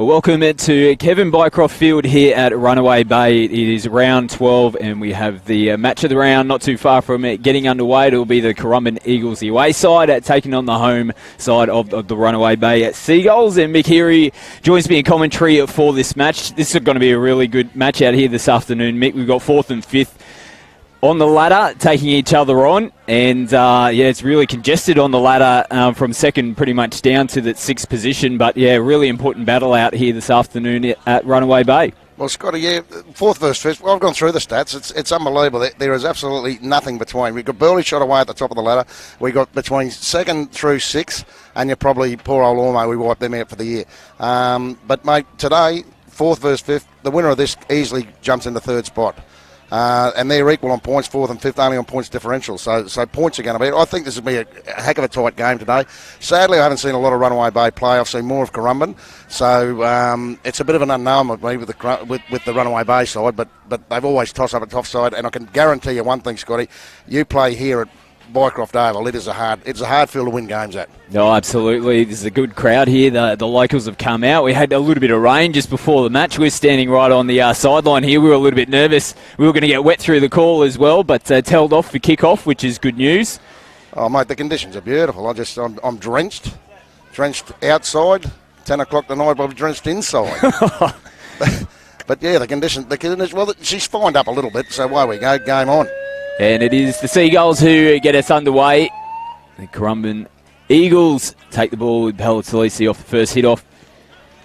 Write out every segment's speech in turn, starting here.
Well, welcome to Kevin Bycroft Field here at Runaway Bay. It is round 12 and we have the match of the round not too far from it getting underway. It will be the Currumbin Eagles, the away side, taking on the home side of the Runaway Bay at Seagulls. And Mick Heary joins me in commentary for this match. This is going to be a really good match out here this afternoon, Mick. We've got 4th and 5th on the ladder, taking each other on, and it's really congested on the ladder from second pretty much down to the 6th position. But really important battle out here this afternoon at Runaway Bay. Well, Scotty, 4th versus 5th. Well, I've gone through the stats. It's unbelievable. There is absolutely nothing between. We've got Burley shot away at the top of the ladder. We got between 2nd through 6th, and you're probably poor old Ormo. We wiped them out for the year. But mate, today 4th versus 5th. The winner of this easily jumps in the 3rd spot. And they're equal on points, 4th and 5th, only on points differential. So points are going to be... I think this will be a heck of a tight game today. Sadly, I haven't seen a lot of Runaway Bay play. I've seen more of Currumbin. So it's a bit of an unknown with me with the Runaway Bay side, but they've always tossed up a tough side. And I can guarantee you one thing, Scotty, you play here at Bycroft Oval, it's a hard field to win games at. No, absolutely. There's a good crowd here. The locals have come out. We had a little bit of rain just before the match. We're standing right on the sideline here. We were a little bit nervous. We were going to get wet through the call as well, but tailed off for kick-off, which is good news. Oh, mate, the conditions are beautiful. I'm drenched outside. 10 o'clock tonight, I'll be drenched inside. But the conditions. Well, she's fined up a little bit, so away we go. Game on. And it is the Seagulls who get us underway. The Currumbin Eagles take the ball with Palatalisi off the first hit off.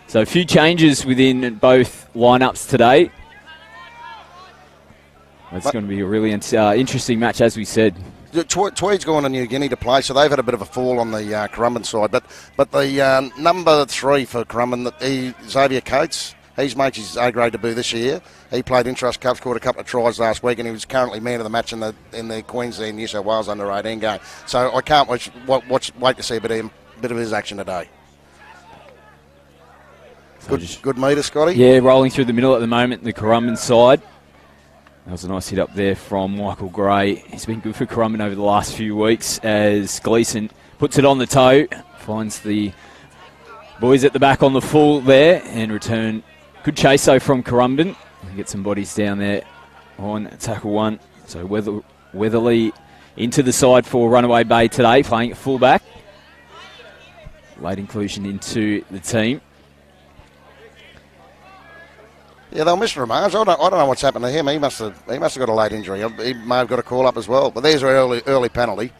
So a few changes within both lineups today. It's going to be a really interesting match, as we said. Tweed's gone to New Guinea to play, so they've had a bit of a fall on the Currumbin side. But the number 3 for Currumbin, Xavier Coates, he's made his A-grade debut this year. He played Intrust Cup, scored a couple of tries last week, and he was currently man of the match in the Queensland New South Wales under-18 game. So I can't wait to see a bit of his action today. Good meter, Scotty. Yeah, rolling through the middle at the moment, the Currumbin side. That was a nice hit up there from Michael Gray. He's been good for Currumbin over the last few weeks as Gleeson puts it on the toe, finds the boys at the back on the full there, and return. Good chase though from Currumbin. Get some bodies down there on tackle 1. So Weatherly into the side for Runaway Bay today, playing at fullback. Late inclusion into the team. Yeah, they'll miss Ramage. I don't know what's happened to him. He must have got a late injury. He may have got a call up as well. But there's an early penalty.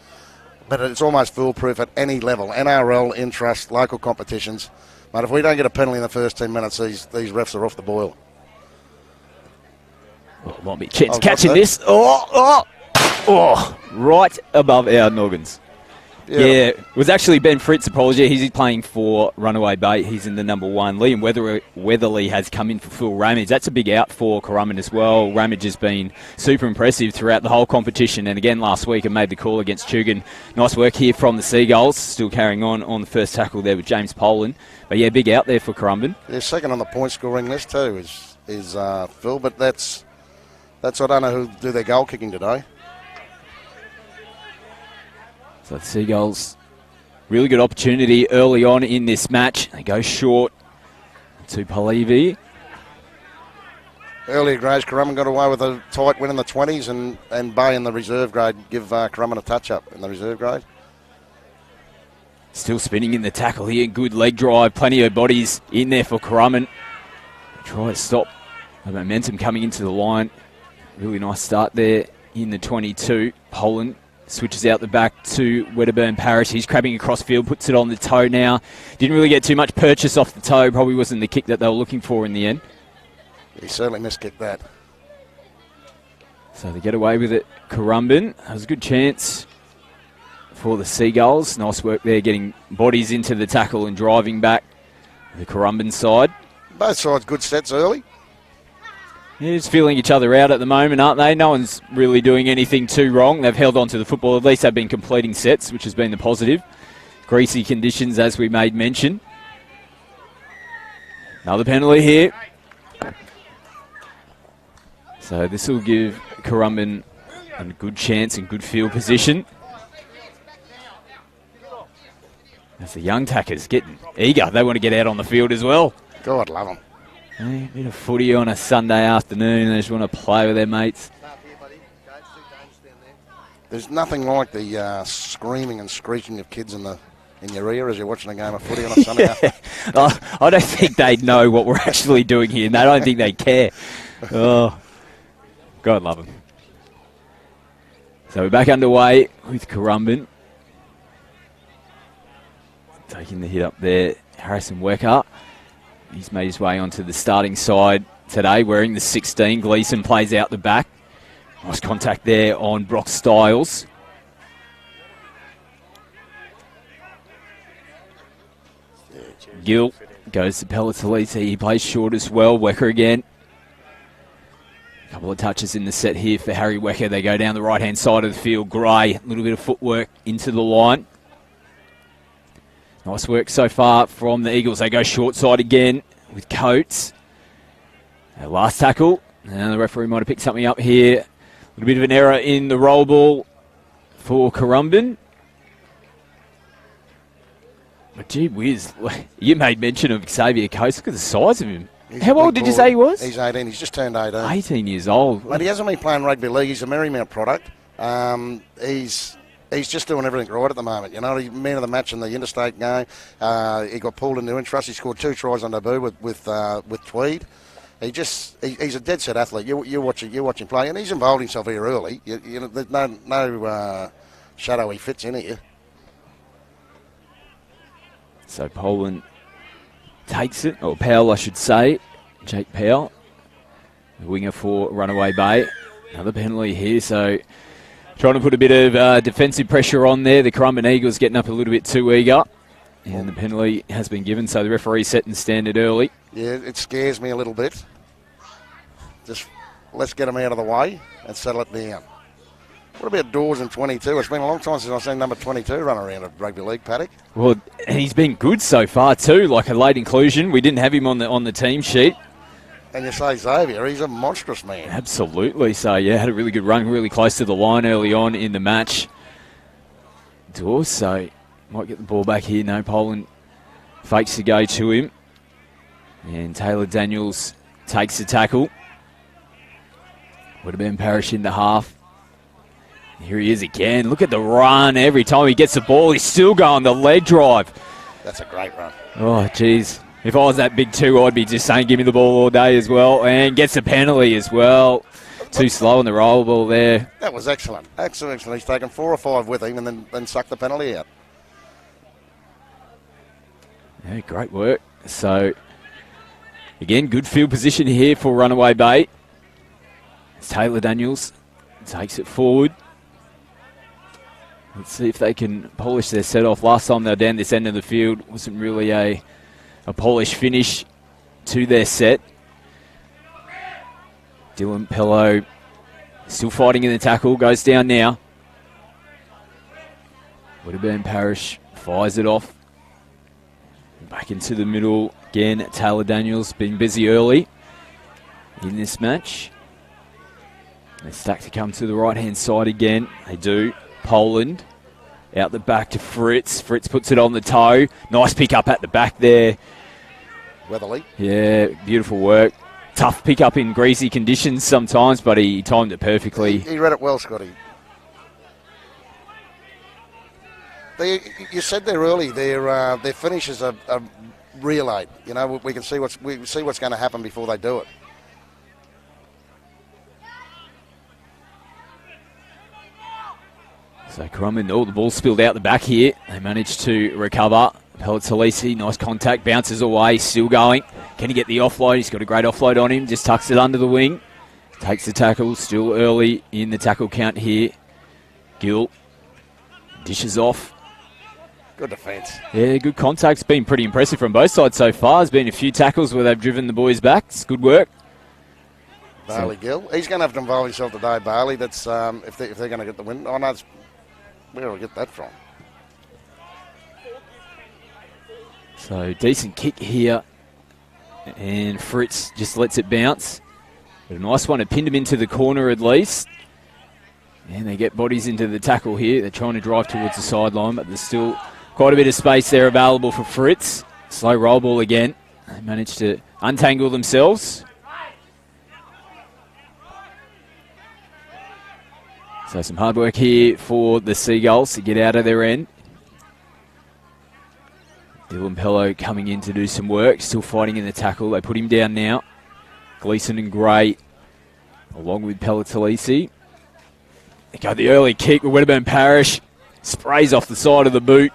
But it's almost foolproof at any level. NRL, Intrust, local competitions. But if we don't get a penalty in the first 10 minutes, these refs are off the boil. Oh, might be a chance catching this. Oh, right above our noggins. Yeah, it was actually Ben Fritz, apology. He's playing for Runaway Bay. He's in the number 1. Liam Weatherly has come in for Phil Ramage. That's a big out for Currumbin as well. Ramage has been super impressive throughout the whole competition. And again, last week, I made the call against Tugan. Nice work here from the Seagulls. Still carrying on the first tackle there with James Poland. But yeah, big out there for Currumbin. Yeah, second on the point scoring list too is Phil. But that's I don't know who'll do their goal kicking today. So the Seagulls, really good opportunity early on in this match. They go short to Palevi. Earlier grades, Currumbin got away with a tight win in the 20s, and Bay in the reserve grade give Currumbin a touch-up in the reserve grade. Still spinning in the tackle here. Good leg drive. Plenty of bodies in there for Currumbin. Try to stop the momentum coming into the line. Really nice start there in the 22. Poland switches out the back to Wedderburn Parish. He's crabbing across field, puts it on the toe now. Didn't really get too much purchase off the toe. Probably wasn't the kick that they were looking for in the end. He certainly miskicked that. So they get away with it. Currumbin. That was a good chance for the Seagulls. Nice work there, getting bodies into the tackle and driving back the Currumbin side. Both sides good sets early. Yeah, just feeling each other out at the moment, aren't they? No one's really doing anything too wrong. They've held on to the football. At least they've been completing sets, which has been the positive. Greasy conditions, as we made mention. Another penalty here. So this will give Currumbin a good chance and good field position. As the young tackers getting eager. They want to get out on the field as well. God love them. A bit of footy on a Sunday afternoon. They just want to play with their mates. There's nothing like the screaming and screeching of kids in your ear as you're watching a game of footy on a Sunday afternoon. I don't think they know what we're actually doing here, and I don't think they care. Oh, God love them. So we're back underway with Currumbin. Taking the hit up there, Harrison Wecker. He's made his way onto the starting side today, wearing the 16. Gleeson plays out the back. Nice contact there on Brock Styles. Gill goes to Pelletalisi. He plays short as well. Wecker again. A couple of touches in the set here for Harry Wecker. They go down the right-hand side of the field. Gray, a little bit of footwork into the line. Nice work so far from the Eagles. They go short side again with Coates. Their last tackle. And the referee might have picked something up here. A little bit of an error in the roll ball for Currumbin. But gee whiz, you made mention of Xavier Coates. Look at the size of him. How old did you say he was? He's 18. He's just turned 18. 18 years old. But he hasn't been playing rugby league. He's a Marymount product. He's just doing everything right at the moment. You know, he man of the match in the interstate game. He got pulled into interest. He scored 2 tries on debut with Tweed. He's a dead set athlete. You watch him play, and he's involved himself here early. You know, there's no shadow he fits in here. So Poland takes it, or Powell, I should say. Jake Powell, the winger for Runaway Bay. Another penalty here, so trying to put a bit of defensive pressure on there. The Currumbin Eagles getting up a little bit too eager. And the penalty has been given, so the referee setting the standard early. Yeah, it scares me a little bit. Just let's get him out of the way and settle it down. What about Dawes in 22? It's been a long time since I've seen number 22 run around a rugby league paddock. Well, and he's been good so far too, like a late inclusion. We didn't have him on the team sheet. And you say Xavier, he's a monstrous man. Absolutely. So, yeah, had a really good run, really close to the line early on in the match. Dawes, so might get the ball back here. No, Poland fakes to go to him. And Taylor Daniels takes the tackle. Would have been Parrish in the half. Here he is again. Look at the run. Every time he gets the ball, he's still going the leg drive. That's a great run. Oh, geez. If I was that big two, I'd be just saying, give me the ball all day as well. And gets a penalty as well. Too slow on the roll ball there. That was excellent. Excellent. He's taken 4 or 5 with him and then sucked the penalty out. Yeah, great work. So, again, good field position here for Runaway Bay. It's Taylor Daniels takes it forward. Let's see if they can polish their set off. Last time they were down this end of the field, wasn't really a polished finish to their set. Dylan Pello still fighting in the tackle, goes down now. Would have been Parrish, fires it off. Back into the middle again. Taylor Daniels been busy early in this match. They stack to come to the right-hand side again. They do. Poland out the back to Fritz. Fritz puts it on the toe. Nice pick up at the back there. Weatherly. Yeah, beautiful work. Tough pick up in greasy conditions sometimes, but he timed it perfectly. He read it well, Scotty. You said there early, their finishes are relayed. You know, we see what's going to happen before they do it. So Currumbin, the ball spilled out the back here. They managed to recover. Pelletalisi, nice contact, bounces away, still going. Can he get the offload? He's got a great offload on him, just tucks it under the wing. Takes the tackle, still early in the tackle count here. Gill dishes off. Good defence. Yeah, good contact. It's been pretty impressive from both sides so far. There's been a few tackles where they've driven the boys back. It's good work. Barley Gill. He's going to have to involve himself today, Barley. That's if they're going to get the win. Oh, no, where do we get that from? So decent kick here. And Fritz just lets it bounce. But a nice one. It pinned him into the corner at least. And they get bodies into the tackle here. They're trying to drive towards the sideline, but there's still quite a bit of space there available for Fritz. Slow roll ball again. They managed to untangle themselves. So some hard work here for the Seagulls to get out of their end. Dylan Pello coming in to do some work, still fighting in the tackle. They put him down now. Gleeson and Gray, along with Pelletalisi. They got the early kick with Wedderburn Parish. Sprays off the side of the boot.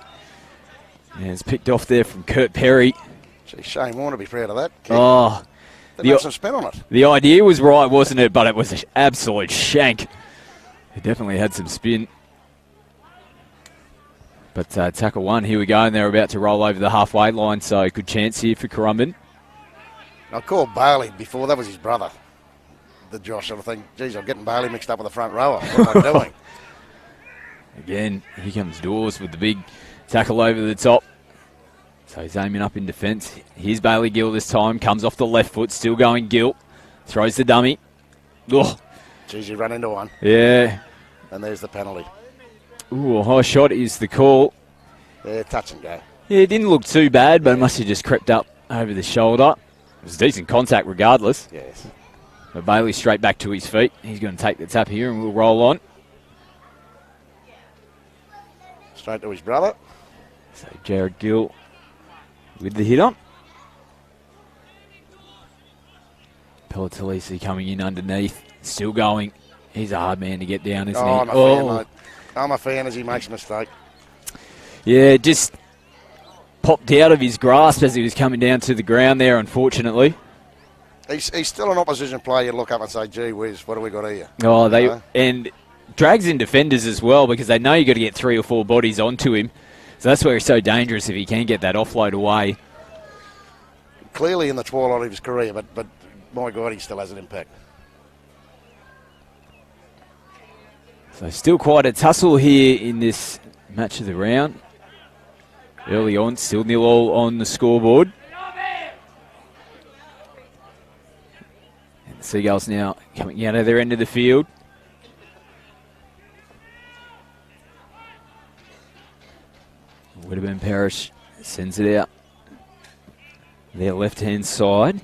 And it's picked off there from Kurt Perry. Gee, Shane Warner be proud of that kick. Oh, Didn't have some spin on it. the idea was right, wasn't it? But it was an absolute shank. It definitely had some spin. But tackle one, here we go, and they're about to roll over the halfway line, so good chance here for Currumbin. I called Bailey before, that was his brother, the Josh, and I think, geez, I'm getting Bailey mixed up with the front rower. What am I doing? Again, here comes Dawes with the big tackle over the top. So he's aiming up in defence. Here's Bailey Gill this time, comes off the left foot, still going Gill. Throws the dummy. Oh. Geez, you run into one. Yeah. And there's the penalty. Ooh, a high shot is the call. Yeah, touch and go. Yeah, it didn't look too bad, but it must have just crept up over the shoulder. It was decent contact regardless. Yes. But Bailey straight back to his feet. He's going to take the tap here and we'll roll on. Straight to his brother. So Jared Gill with the hit on. Pelletalisi coming in underneath. Still going. He's a hard man to get down, isn't he? I'm a fan, mate. I'm a fan as he makes a mistake. Yeah, just popped out of his grasp as he was coming down to the ground there, unfortunately. He's still an opposition player. You look up and say, gee whiz, what have we got here? Oh, and drags in defenders as well because they know you've got to get 3 or 4 bodies onto him. So that's where he's so dangerous if he can get that offload away. Clearly in the twilight of his career, but my God, he still has an impact. So still quite a tussle here in this match of the round. Early on, still 0-0 on the scoreboard. And the Seagulls now coming out of their end of the field. Wedderburn Parish sends it out their left-hand side.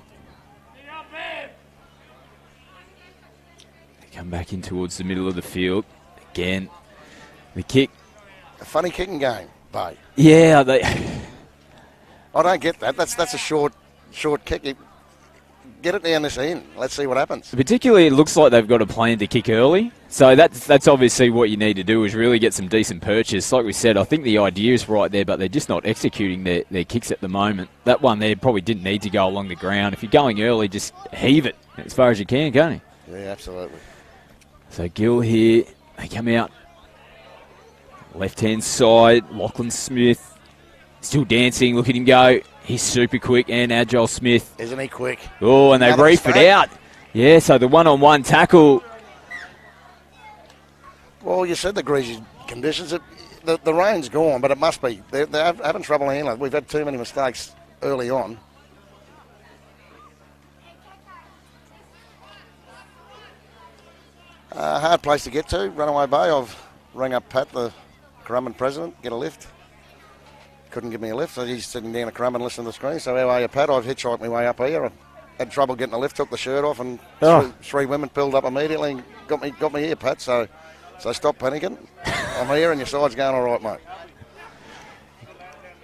They come back in towards the middle of the field. Again, the kick. A funny kicking game, Bay. Yeah, I don't get that. That's a short kick. Get it down this end. Let's see what happens. particularly it looks like they've got a plan to kick early. So that's obviously what you need to do is really get some decent purchase. Like we said, I think the idea is right there, but they're just not executing their kicks at the moment. That one there probably didn't need to go along the ground. If you're going early, just heave it as far as you can, can't you? Yeah, absolutely. So Gill here, they come out. Left-hand side, Lachlan Smith still dancing. Look at him go. He's super quick and agile, Smith. Isn't he quick? Oh, and they reef it out. Yeah, so the one-on-one tackle. Well, you said the greasy conditions. The rain's gone, but it must be. They're having trouble handling. We've had too many mistakes early on. Hard place to get to. Runaway Bay. I've rang up Pat, the Currumbin president, get a lift. Couldn't give me a lift, so he's sitting down at Currumbin listening to the screen. So how are you, Pat? I've hitchhiked my way up here. I had trouble getting a lift, took the shirt off, and three women pulled up immediately and got me here, Pat. So stop panicking. I'm here and your side's going all right, mate.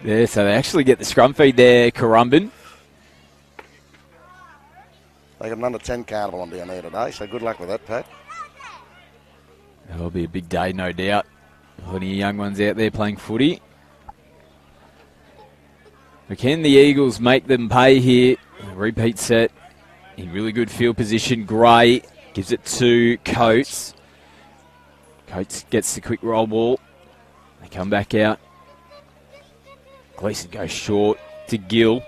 Yeah, so they actually get the scrum feed there, Currumbin. They got an under 10 carnival on down there today, so good luck with that, Pat. That'll be a big day, no doubt. Plenty of young ones out there playing footy. But can the Eagles make them pay here? Repeat set in really good field position. Gray gives it to Coates. Coates gets the quick roll ball. They come back out. Gleeson goes short to Gill.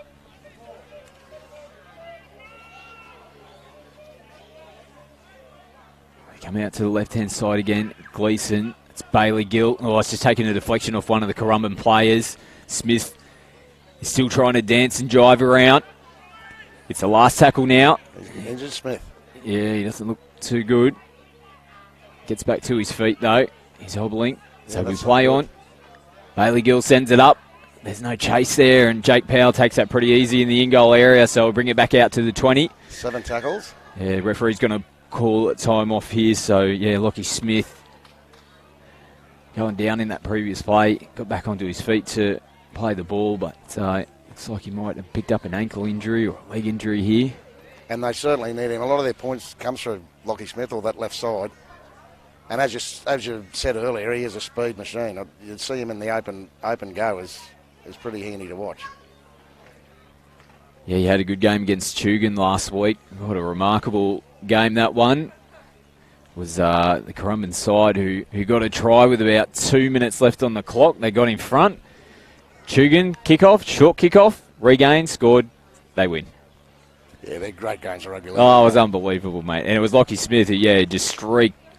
They come out to the left-hand side again. Gleeson. It's Bailey Gill. Oh, it's just taking a deflection off one of the Currumbin players. Smith is still trying to dance and jive around. It's the last tackle now. He's injured, Smith. Yeah, he doesn't look too good. Gets back to his feet, though. He's hobbling. So we play on. Bailey Gill sends it up. there's no chase there, and Jake Powell takes that pretty easy in the in-goal area, so we'll bring it back out to the 20. 7 tackles. Yeah, referee's going to call it time off here, so yeah, Lockie Smith going down in that previous play, got back onto his feet to play the ball, but looks like he might have picked up an ankle injury or a leg injury here. And they certainly need him. A lot of their points comes through Lockie Smith or that left side. And as you said earlier, he is a speed machine. You'd see him in the open go is pretty handy to watch. Yeah, he had a good game against Tugan last week. What a remarkable game that one. It was the Currumbin side who got a try with about 2 minutes left on the clock. They got in front. Tugan, short kickoff, regain, scored, they win. Yeah, they're great games of rugby league. Oh, it was unbelievable, mate. And it was Lockie Smith who, just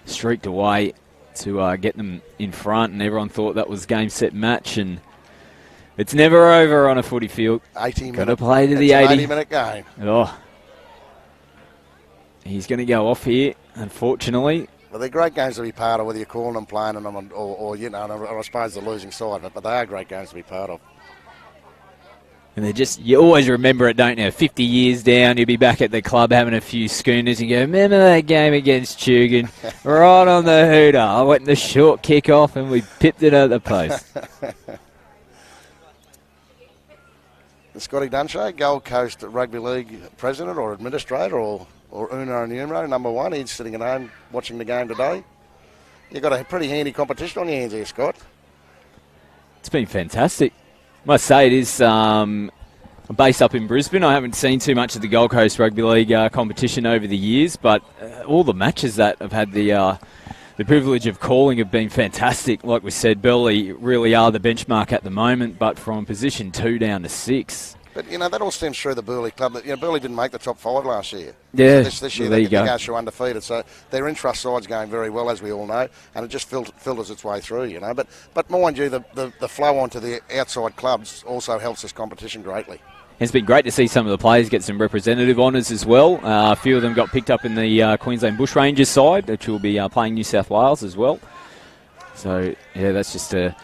streaked away to get them in front, and everyone thought that was game, set, match, and it's never over on a footy field. 80 minutes. Got to play to the 80-minute game. Oh. He's going to go off here, unfortunately. Well, they're great games to be part of, whether you're calling them, playing them, or I suppose the losing side of it, but they are great games to be part of. And they're you always remember it, don't you? 50 years down, you'll be back at the club having a few schooners and go, remember that game against Tugan? Right on the hooter. I went in the short kick off and we pipped it at the post. Scotty Dunshea, Gold Coast Rugby League president or administrator or Uno Numero, number 1. He's sitting at home watching the game today. You've got a pretty handy competition on your hands here, Scott. It's been fantastic. I must say it is based up in Brisbane. I haven't seen too much of the Gold Coast Rugby League competition over the years, but all the matches that I've had the privilege of calling have been fantastic. Like we said, Burleigh really are the benchmark at the moment, but from position 2 down to 6. But, that all stems through the Burleigh club. Burleigh didn't make the top 5 last year. Yeah, so this year well, they go through undefeated. So their intrust side's going very well, as we all know, and it just filters its way through, But mind you, the flow onto the outside clubs also helps this competition greatly. It's been great to see some of the players get some representative honours as well. A few of them got picked up in the Queensland Bushrangers side, which will be playing New South Wales as well. So, yeah, that's just a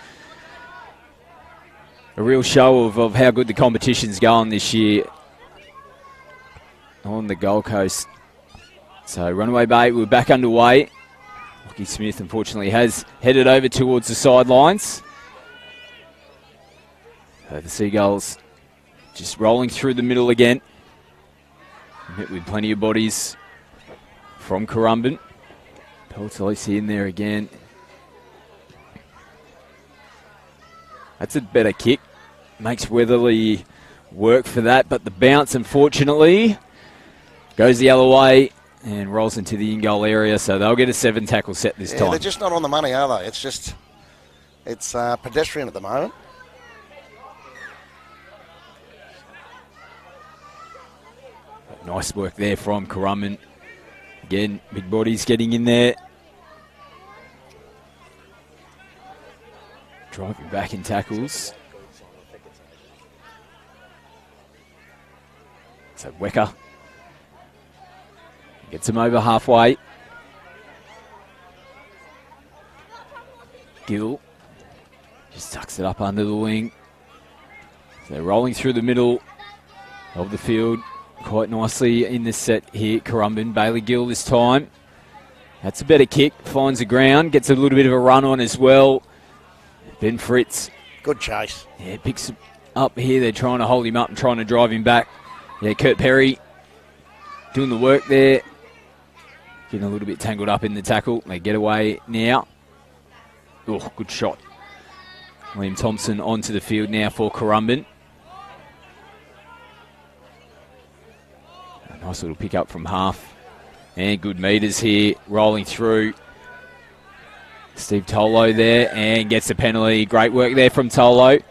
real show of how good the competition's going this year on the Gold Coast. So Runaway Bay, we're back underway. Lockie Smith, unfortunately, has headed over towards the sidelines. So the Seagulls just rolling through the middle again. Met with plenty of bodies from Currumbin. Peltolisi in there again. That's a better kick. Makes Weatherly work for that, but the bounce, unfortunately, goes the other way and rolls into the in-goal area, so they'll get a 7 tackle set this time. They're just not on the money, are they? It's pedestrian at the moment. Nice work there from Currumbin. Again, big bodies getting in there. Driving back in tackles. So Wecker gets him over halfway. Gill just tucks it up under the wing. So they're rolling through the middle of the field quite nicely in this set here. Currumbin, Bailey Gill this time. That's a better kick, finds the ground, gets a little bit of a run on as well. Ben Fritz. Good chase. Yeah, picks up here. They're trying to hold him up and trying to drive him back. Yeah, Kurt Perry doing the work there. Getting a little bit tangled up in the tackle. They get away now. Oh, good shot. Liam Thompson onto the field now for Currumbin. A nice little pick up from half. And good meters here, rolling through. Steve Tolo there and gets the penalty. Great work there from Tolo.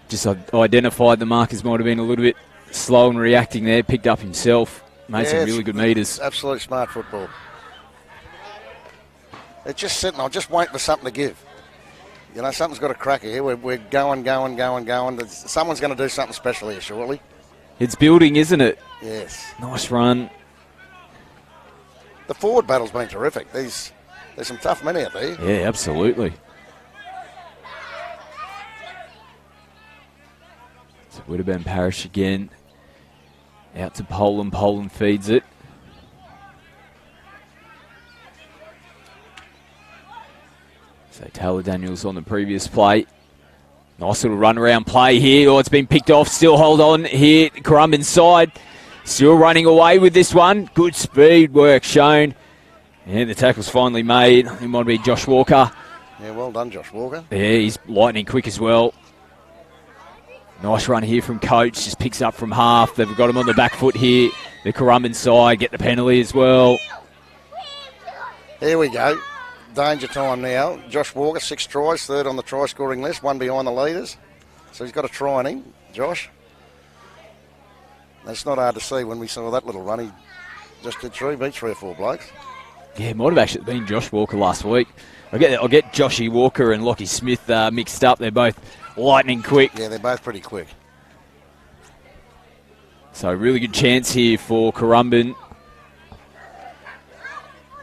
Just identified the markers might have been a little bit slow in reacting there. Picked up himself. Made some really good meters. Absolute smart football. It's just sitting. I'm just waiting for something to give. Something's got to crack here. We're going. Someone's going to do something special here, surely. It's building, isn't it? Yes. Nice run. The forward battle's been terrific. There's some tough men out there. Yeah, absolutely. Would have been Parrish again. Out to Poland. Poland feeds it. So Taylor Daniels on the previous play. Nice little run around play here. Oh, it's been picked off. Still hold on here. Currumbin side. Still running away with this one. Good speed work shown. And the tackle's finally made. It might be Josh Walker. Yeah, well done, Josh Walker. Yeah, he's lightning quick as well. Nice run here from Coach. Just picks up from half. They've got him on the back foot here. The Currumbin side get the penalty as well. Here we go. Danger time now. Josh Walker, 6 tries, 3rd on the try scoring list, 1 behind the leaders. So he's got a try in him, Josh. It's not hard to see when we saw that little run. He just did 3, beat 3 or 4 blokes. Yeah, it might have actually been Josh Walker last week. I'll get Joshy Walker and Lockie Smith mixed up. They're both lightning quick. Yeah, they're both pretty quick. So really good chance here for Currumbin.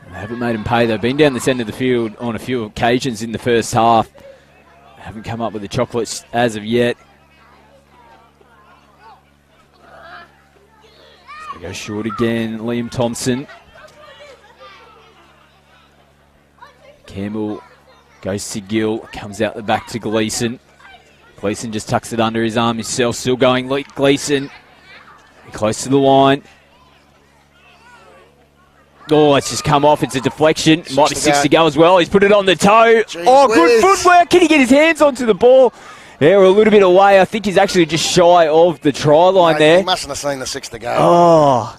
They haven't made them pay. They've been down this end of the field on a few occasions in the first half. They haven't come up with the chocolates as of yet. So they go short again. Liam Thompson. Campbell goes to Gill. Comes out the back to Gleeson. Gleeson just tucks it under his arm himself. Still going Gleeson. Close to the line. Oh, it's just come off. It's a deflection. Might be 6 to go as well. He's put it on the toe. Jeez Good footwork. Can he get his hands onto the ball? They're a little bit away. I think he's actually just shy of the try line there. He mustn't have seen the 6 to go. Oh.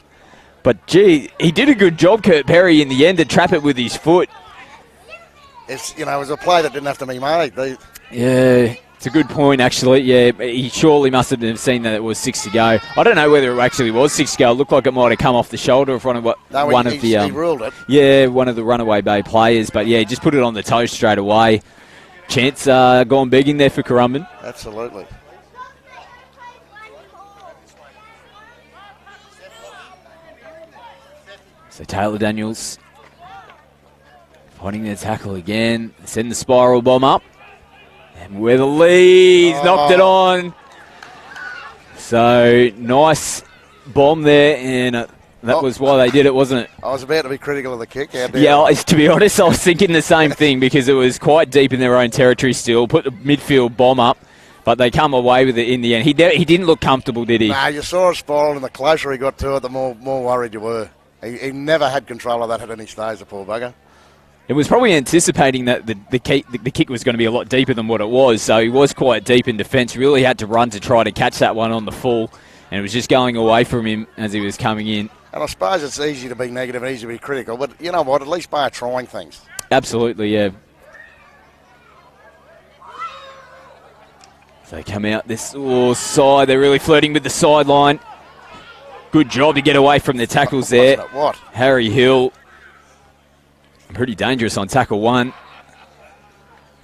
But, gee, he did a good job, Kurt Perry, in the end to trap it with his foot. It was a play that didn't have to be made. Yeah. It's a good point, actually. Yeah, he surely must have seen that it was 6 to go. I don't know whether it actually was 6 to go. It looked like it might have come off the shoulder of He ruled it. Yeah, one of the Runaway Bay players. But yeah, just put it on the toe straight away. Chance gone begging there for Currumbin. Absolutely. So Taylor Daniels finding their tackle again. Send the spiral bomb up. And with a lead, knocked it on. So nice bomb there, and that was why they did it, wasn't it? I was about to be critical of the kick. Yeah, to be honest, I was thinking the same thing because it was quite deep in their own territory still. Put the midfield bomb up, but they come away with it in the end. He didn't look comfortable, did he? No, you saw a spiral, and the closer he got to it, the more worried you were. He never had control of that at any stage, the poor bugger. It was probably anticipating that the kick was going to be a lot deeper than what it was, so he was quite deep in defence. Really had to run to try to catch that one on the full, and it was just going away from him as he was coming in. And I suppose it's easy to be negative and easy to be critical, but you know what? At least by trying things. Absolutely, yeah. So they come out this side. They're really flirting with the sideline. Good job to get away from the tackles there. What? Harry Hill. Pretty dangerous on tackle 1.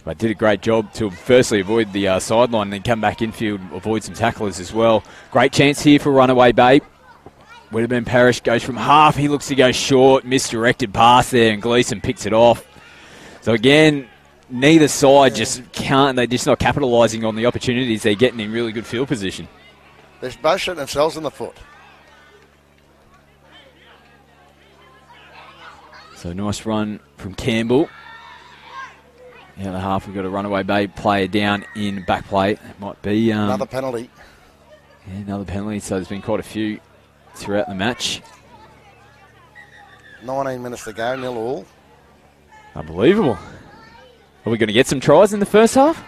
But did a great job to firstly avoid the sideline and then come back infield, avoid some tacklers as well. Great chance here for Runaway Bay. Would have been Parrish, goes from half. He looks to go short. Misdirected pass there, and Gleeson picks it off. So again, neither side just can't. They're just not capitalising on the opportunities they're getting in really good field position. They're both shooting themselves in the foot. So nice run from Campbell. The other half, we've got a Runaway Bay player down in back play. It might be... another penalty. Yeah, another penalty. So there's been quite a few throughout the match. 19 minutes to go, 0-all. Unbelievable. Are we going to get some tries in the first half?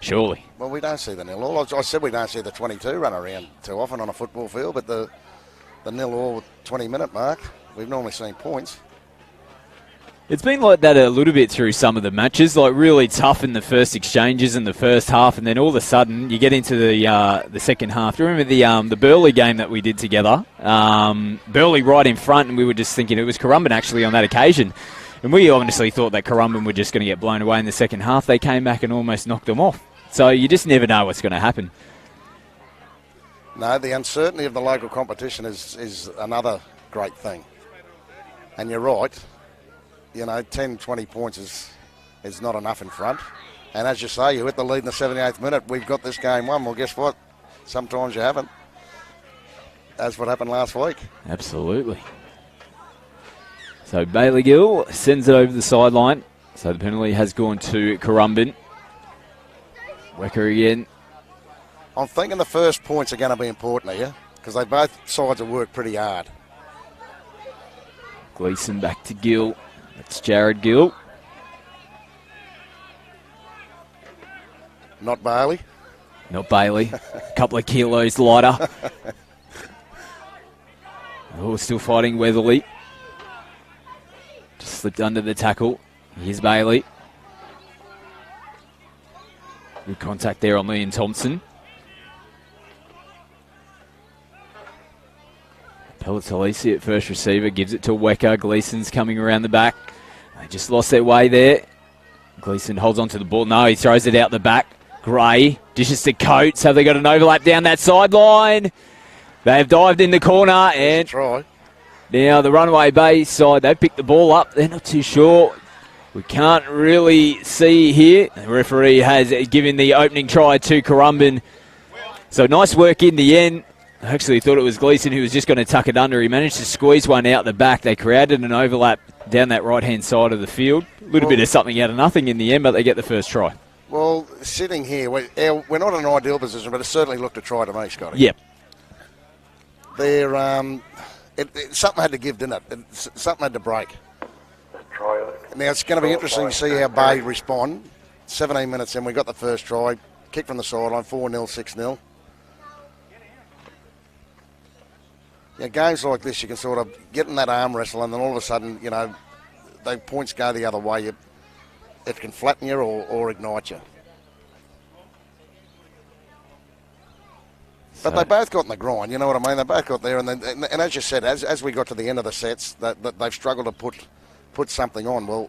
Surely. Well, we don't see the 0-all. I said we don't see the 22 run around too often on a football field, but the 0-all 20-minute mark, we've normally seen points. It's been like that a little bit through some of the matches, like really tough in the first exchanges in the first half, and then all of a sudden you get into the second half. Do you remember the Burleigh game that we did together? Burleigh right in front, and we were just thinking it was Currumbin actually on that occasion. And we honestly thought that Currumbin were just going to get blown away in the second half. They came back and almost knocked them off. So you just never know what's going to happen. No, the uncertainty of the local competition is another great thing. And you're right. 10, 20 points is not enough in front. And as you say, you hit the lead in the 78th minute. We've got this game won. Well, guess what? sometimes you haven't. That's what happened last week. Absolutely. So Bailey Gill sends it over the sideline. So the penalty has gone to Currumbin. Wecker again. I'm thinking the first points are going to be important here because they both sides have worked pretty hard. Gleeson back to Gill. That's Jared Gill. Not Bailey. Not Bailey. A couple of kilos lighter. Oh, still fighting Weatherly. Just slipped under the tackle. Here's Bailey. Good contact there on Liam Thompson. Pelletalisi at first receiver, gives it to Wecker. Gleeson's coming around the back. They just lost their way there. Gleeson holds on to the ball. No, he throws it out the back. Gray dishes to Coates. Have they got an overlap down that sideline? They have dived in the corner and try. Now the Runaway Bay side, they've picked the ball up. They're not too sure. We can't really see here. The referee has given the opening try to Currumbin. So nice work in the end. I actually thought it was Gleeson who was just going to tuck it under. He managed to squeeze one out the back. They created an overlap down that right-hand side of the field. A little bit of something out of nothing in the end, but they get the first try. Well, sitting here, we're not in an ideal position, but it certainly looked a try to me, Scotty. Yep. They're, something had to give, didn't it? Something had to break. Now, it's going to be interesting to see how Bay respond. 17 minutes in, we got the first try. Kick from the sideline, 4-0, 6-0. Yeah, games like this, you can sort of get in that arm wrestle, and then all of a sudden, you know, the points go the other way. It can flatten you or ignite you. But they both got in the grind, you know what I mean? They both got there, and as you said, as we got to the end of the sets, they've struggled to put something on. Well,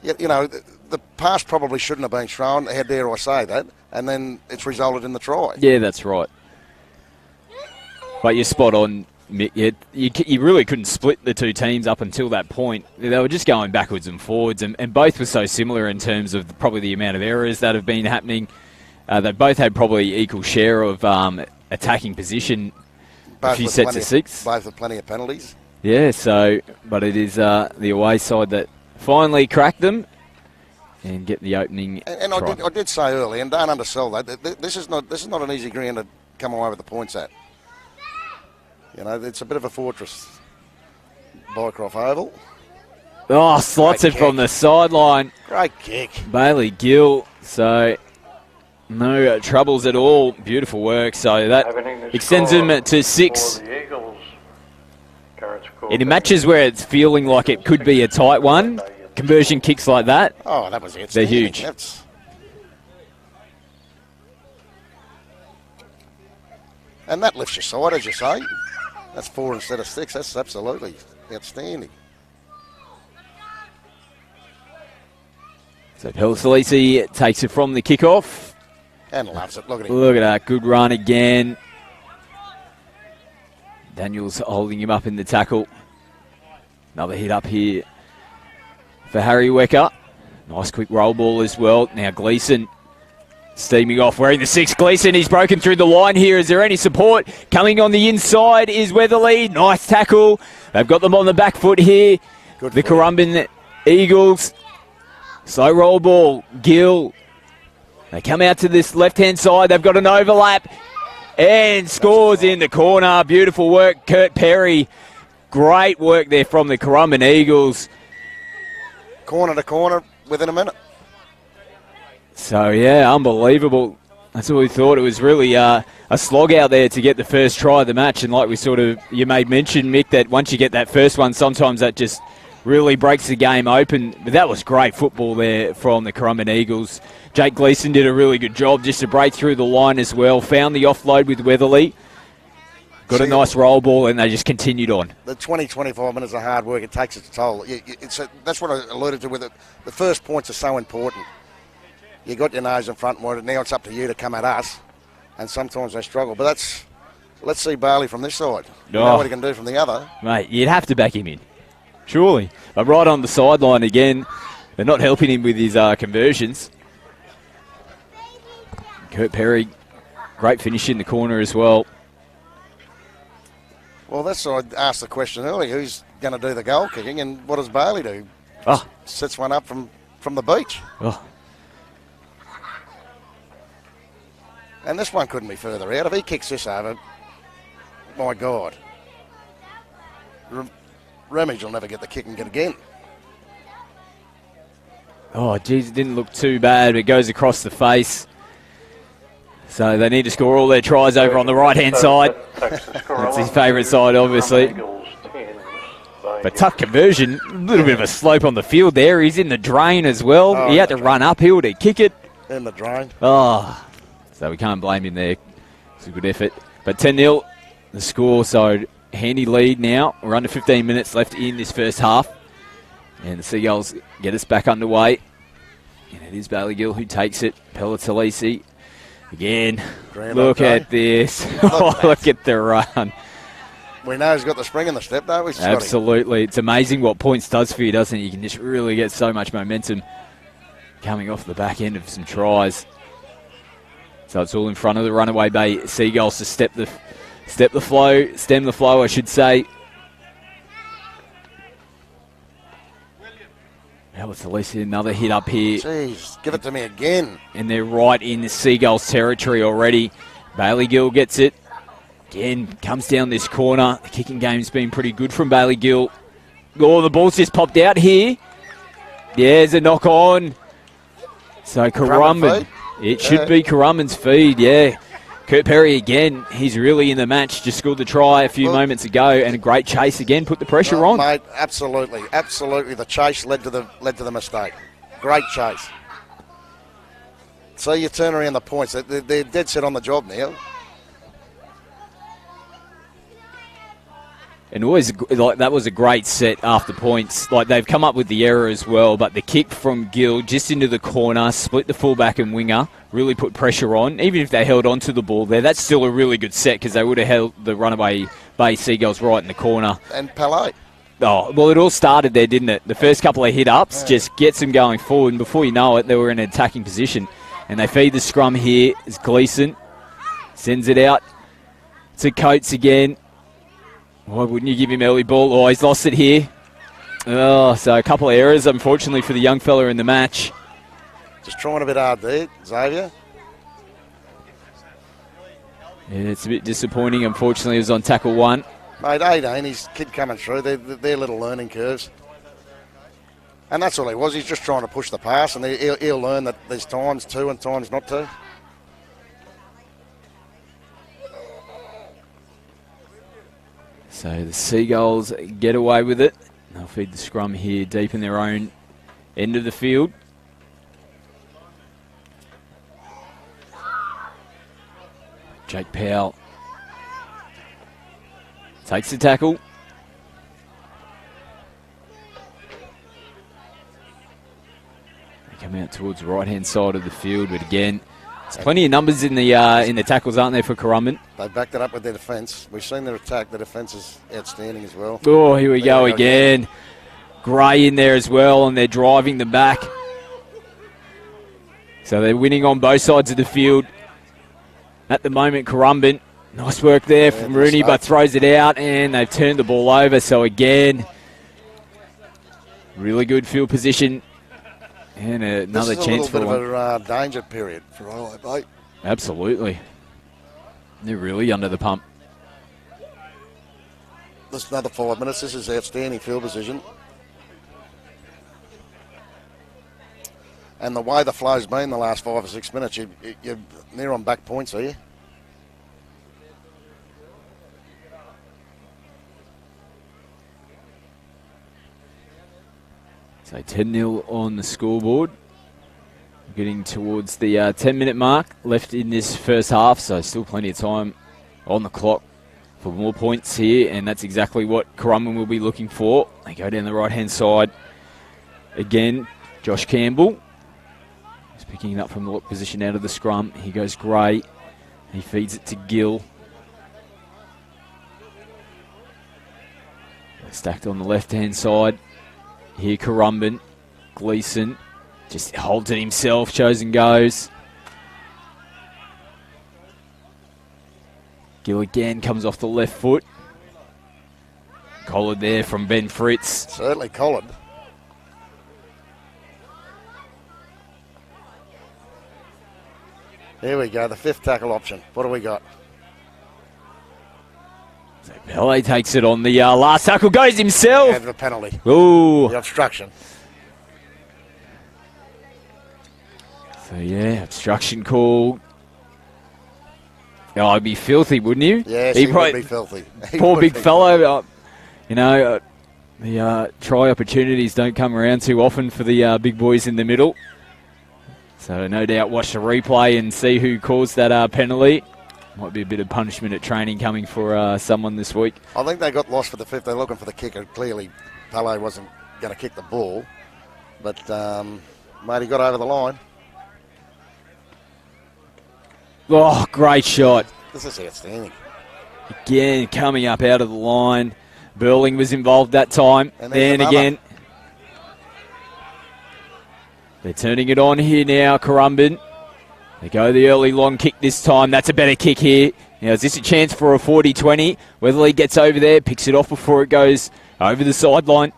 you know, the pass probably shouldn't have been thrown, how dare I say that, and then it's resulted in the try. Yeah, that's right. But you're spot on, Mick. You really couldn't split the two teams up until that point. They were just going backwards and forwards, and both were so similar in terms of probably the amount of errors that have been happening. They both had probably equal share of attacking position, a few sets of six. Both with plenty of penalties. Yeah, but it is the away side that finally cracked them and get the opening and try. I did say earlier, and don't undersell that, this is not an easy ground to come away with the points at. You know, it's a bit of a fortress. Bycroft Oval. Oh, slots it from the sideline. Great kick. Bailey Gill, so no troubles at all. Beautiful work. So that extends them to 6. In matches where it's feeling like it could be a tight one, conversion kicks like that. Oh, that was it. They're huge. And that lifts your side, as you say. That's 4 instead of 6. That's absolutely outstanding. So Pelletalisi takes it from the kickoff. And loves it. Look at him. Look at that. Good run again. Daniels holding him up in the tackle. Another hit up here for Harry Wecker. Nice quick roll ball as well. Now Gleeson steaming off, wearing the 6. Gleeson, he's broken through the line here. Is there any support? Coming on the inside is Weatherly. Nice tackle. They've got them on the back foot here. Good the Currumbin Eagles. Slow roll ball. Gill. They come out to this left-hand side. They've got an overlap. And scores in the corner. Beautiful work, Kurt Perry. Great work there from the Currumbin Eagles. Corner to corner within a minute. So, yeah, unbelievable. That's what we thought. It was really a slog out there to get the first try of the match. And like you made mention, Mick, that once you get that first one, sometimes that just really breaks the game open. But that was great football there from the Currumbin Eagles. Jake Gleeson did a really good job just to break through the line as well. Found the offload with Weatherly. Got a nice roll ball, and they just continued on. The 20-25 minutes of hard work, it takes its toll. That's what I alluded to with it. The first points are so important. You got your nose in front, and now it's up to you to come at us. And sometimes they struggle. But let's see Bailey from this side. You know what he can do from the other. Mate, you'd have to back him in. Surely. But right on the sideline again. They're not helping him with his conversions. Kurt Perry Great finish in the corner as well. Well, that's why I asked the question earlier. Who's going to do the goal kicking, and what does Bailey do? Oh. Sets one up from the beach. Oh. And this one couldn't be further out. If he kicks this over, my God. Ramage will never get the kick and get again. Oh, geez, it didn't look too bad. It goes across the face. So they need to score all their tries over on the right-hand side. That's his favourite side, obviously. But tough conversion. A little bit of a slope on the field there. He's in the drain as well. Oh, he had to run uphill to kick it. In the drain. Oh, so we can't blame him there. It's a good effort. But 10-0, the score. So handy lead now. We're under 15 minutes left in this first half. And the Seagulls get us back underway. And it is Bailey Gill who takes it. Pella Talisi again. Look at this. Look at the run. We know he's got the spring in the step, don't we, Scotty? Absolutely. It's amazing what points does for you, doesn't it? You can just really get so much momentum coming off the back end of some tries. So it's all in front of the Runaway Bay Seagulls to stem the flow, I should say. Now it's Alicia, another hit up here. Jeez, give it to me again. And they're right in the Seagulls territory already. Bailey Gill gets it. Again, comes down this corner. The kicking game's been pretty good from Bailey Gill. Oh, the ball's just popped out here. There's a knock on. So Currumbin. It should be Currumbin's feed, yeah. Kurt Perry again, he's really in the match. Just scored the try a few moments ago, and a great chase again, put the pressure on. Mate, absolutely. The chase led to the mistake. Great chase. So you turn around the points. They're dead set on the job now. And always, like, that was a great set after points. Like, they've come up with the error as well, but the kick from Gill just into the corner, split the fullback and winger, really put pressure on. Even if they held on to the ball there, that's still a really good set because they would have held the Runaway Bay Seagulls right in the corner. And Palais. Oh, well, it all started there, didn't it? The first couple of hit-ups just gets them going forward, and before you know it, they were in an attacking position. And they feed the scrum here. It's Gleeson. Sends it out to Coates again. Why wouldn't you give him early ball? Oh, he's lost it here. Oh, so a couple of errors, unfortunately, for the young fella in the match. Just trying a bit hard there, Xavier. Yeah, it's a bit disappointing. Unfortunately, it was on tackle one. Mate, 18, his kid coming through. They're little learning curves. And that's all he was. He's just trying to push the pass, and he'll learn that there's times to and times not to. So the Seagulls get away with it. They'll feed the scrum here deep in their own end of the field. Jake Powell takes the tackle. They come out towards the right-hand side of the field, but again, there's plenty of numbers in the tackles, aren't there, for Currumbin? They backed it up with their defence. We've seen their attack. The defence is outstanding as well. Oh, here we go again. Gray in there as well, and they're driving them back. So they're winning on both sides of the field. At the moment, Currumbin, nice work there from Rooney, but throws it out, and they've turned the ball over. So again, really good field position. And another chance for one. This is a little bit of a danger period for Runaway Bay. Absolutely. They're really under the pump. Just another 5 minutes. This is outstanding field position. And the way the flow's been the last 5 or 6 minutes, you're near on back points, are you? So 10-0 on the scoreboard. Getting towards the 10-minute mark left in this first half, so still plenty of time on the clock for more points here, and that's exactly what Currumbin will be looking for. They go down the right-hand side. Again, Josh Campbell. He's picking it up from the lock position out of the scrum. He goes Gray. He feeds it to Gill. Stacked on the left-hand side. Here, Currumbin. Gleeson just holds it himself. Chosen goes. Gill again comes off the left foot. Collared there from Ben Fritz. Certainly collared. Here we go, the 5th tackle option. What do we got? So Pele takes it on the last tackle, goes himself. Yeah, the penalty. Ooh. The obstruction. So yeah, obstruction call. Oh, he'd be filthy, wouldn't you? Yes, he would be filthy. Poor big fellow. The try opportunities don't come around too often for the big boys in the middle. So no doubt watch the replay and see who caused that penalty. Might be a bit of punishment at training coming for someone this week. I think they got lost for the 5th. They're looking for the kicker. Clearly, Pele wasn't going to kick the ball. But, mate, he got over the line. Oh, great shot. This is outstanding. Again, coming up out of the line. Burling was involved that time. And again. They're turning it on here now, Currumbin. They go the early long kick this time. That's a better kick here. Now, is this a chance for a 40-20? Weatherly gets over there, picks it off before it goes over the sideline.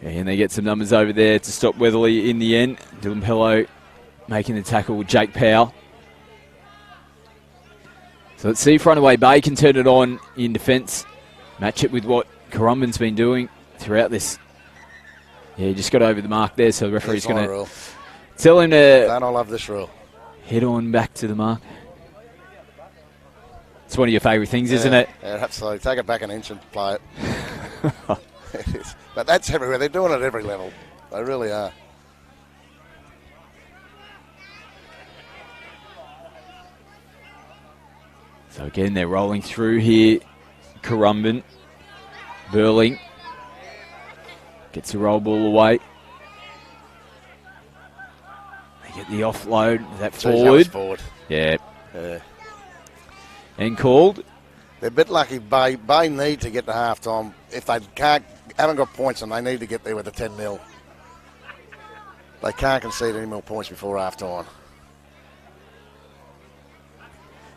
And they get some numbers over there to stop Weatherly in the end. Dylan Pello making the tackle with Jake Powell. So let's see if Runaway Bay can turn it on in defence. Match it with what Currumbin's been doing throughout this. Yeah, he just got over the mark there, so the referee's going to tell him to... Don't I love this rule? Head on back to the mark. It's one of your favourite things, isn't it? Yeah, absolutely. Take it back an inch and play it. It is. But that's everywhere. They're doing it at every level. They really are. So again, they're rolling through here. Currumbin. Burling. Gets the roll ball away. They get the offload. Is that forward? Forward. Yeah. Yeah. And called. They're a bit lucky. Bay need to get to half-time. If they haven't got points, and they need to get there with a 10-0. They can't concede any more points before half-time.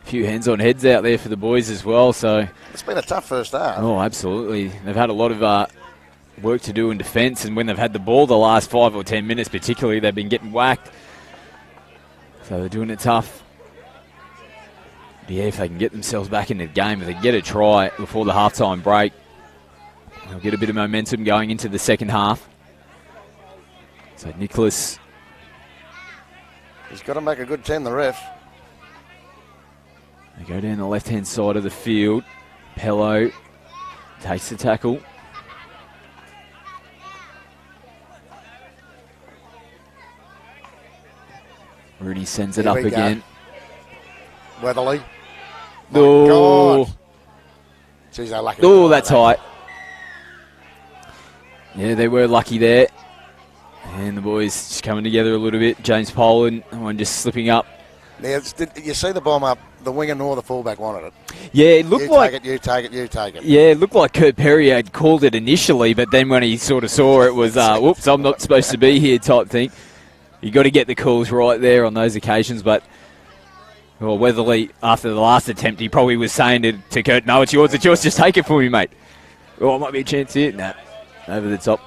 A few hands-on heads out there for the boys as well. So it's been a tough first half. Oh, absolutely. They've had a lot of work to do in defence, and when they've had the ball the last 5 or 10 minutes particularly, they've been getting whacked. So they're doing it tough. But yeah, if they can get themselves back into the game, if they can get a try before the halftime break, they'll get a bit of momentum going into the second half. So Nicholas... He's got to make a good 10, the ref. They go down the left-hand side of the field. Pello takes the tackle. Rooney sends it up again. Weatherly. Oh, God. Jeez, they're lucky. Oh, that's high. Yeah, they were lucky there. And the boys just coming together a little bit. James Poland, one just slipping up. Now, did you see the bomb up? The winger nor the fullback wanted it. Yeah, it looked like... You take it. Yeah, it looked like Kurt Perry had called it initially, but then when he sort of saw it was, whoops, I'm not supposed to be here type thing. You got to get the calls right there on those occasions, but Weatherly, after the last attempt, he probably was saying to Kurt, no, it's yours, just take it for me, mate. Oh, it might be a chance here. Nah, over the top.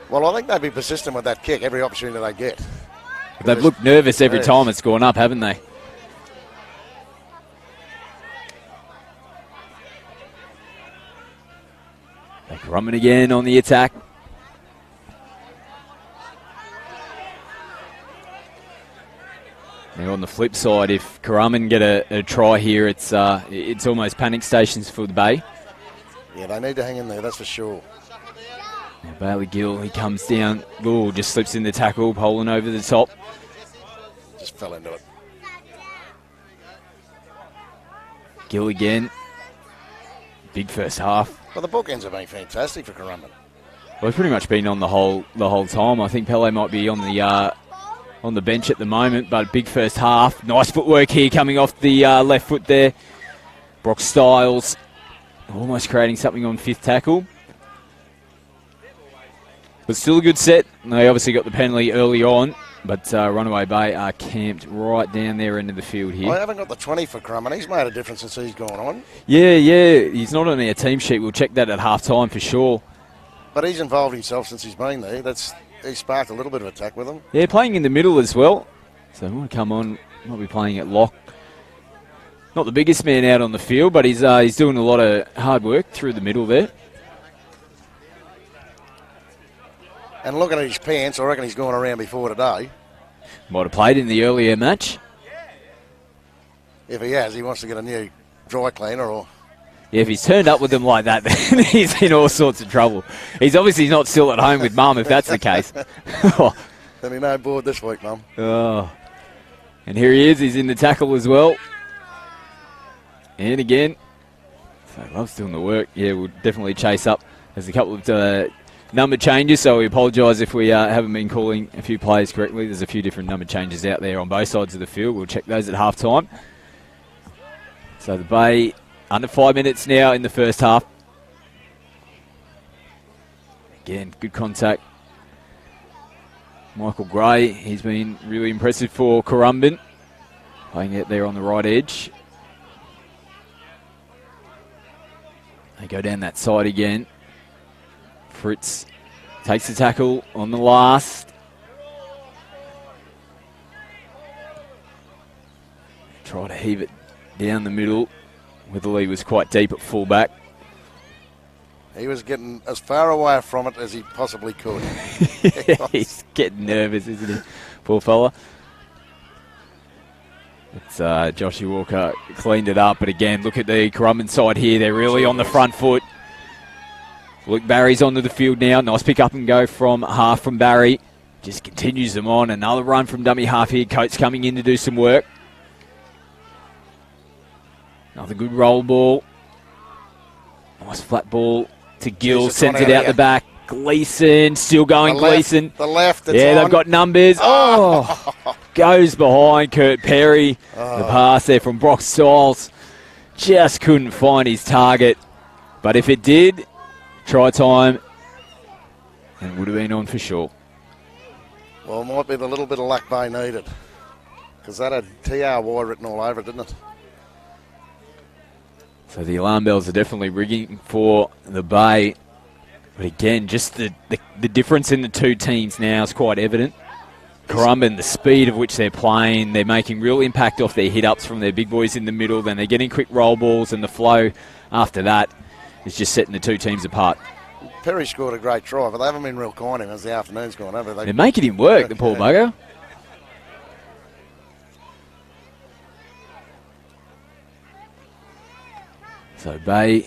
Well, I think they'd be persistent with that kick every opportunity they get. They've looked nervous every time it's gone up, haven't they? Currumbin again on the attack. Now on the flip side, if Currumbin get a try here, it's almost panic stations for the Bay. Yeah, they need to hang in there, that's for sure. Now Bailey Gill, he comes down, just slips in the tackle, Poland over the top. Just fell into it. Gill again. Big first half. Well, the bookends have been fantastic for Currumbin. Well, it's pretty much been on the whole time. I think Pele might be on the bench at the moment, but big first half. Nice footwork here coming off the left foot there. Brock Styles almost creating something on fifth tackle. But still a good set. They obviously got the penalty early on. But Runaway Bay are camped right down their end of the field here. I haven't got the 20 for Currumbin. He's made a difference since he's gone on. Yeah. He's not on our team sheet. We'll check that at half-time for sure. But he's involved himself since he's been there. He sparked a little bit of attack with him. Yeah, playing in the middle as well. So he might come on. Might be playing at lock. Not the biggest man out on the field, but he's doing a lot of hard work through the middle there. And looking at his pants, I reckon he's gone around before today. Might have played in the earlier match. If he has, he wants to get a new dry cleaner or... Yeah, if he's turned up with them like that, then he's in all sorts of trouble. He's obviously not still at home with Mum, if that's the case. Then he no board this week, Mum. Oh. And here he is. He's in the tackle as well. And again. So loves doing the work. Yeah, we'll definitely chase up. There's a couple of number changes, so we apologise if we haven't been calling a few players correctly. There's a few different number changes out there on both sides of the field. We'll check those at half-time. So the Bay, under 5 minutes now in the first half. Again, good contact. Michael Gray, he's been really impressive for Currumbin. Playing out there on the right edge. They go down that side again. Fritz takes the tackle on the last. Try to heave it down the middle. Witherley was quite deep at fullback. He was getting as far away from it as he possibly could. He's getting nervous, isn't he? Poor fella. It's Joshy Walker cleaned it up, but again, look at the Currumbin side here. They're really on the front foot. Luke Barry's onto the field now. Nice pick up and go from half from Barry. Just continues them on. Another run from dummy half here. Coates coming in to do some work. Another good roll ball. Nice flat ball to Gill. Sends it out the back. Gleeson still going. Gleeson. The left. Yeah, they've got numbers. Oh, goes behind Kurt Perry. The pass there from Brock Stiles. Just couldn't find his target. But if it did, try time, and would have been on for sure. Well, it might be the little bit of luck Bay needed. Because that had TRY written all over it, didn't it? So the alarm bells are definitely ringing for the Bay. But again, just the difference in the two teams now is quite evident. Currumbin, the speed of which they're playing, they're making real impact off their hit-ups from their big boys in the middle. Then they're getting quick roll balls, and the flow after that is just setting the two teams apart. Perry scored a great try, but they haven't been real kind to him as the afternoon's gone over. They're making him work, the poor bugger. So Bay,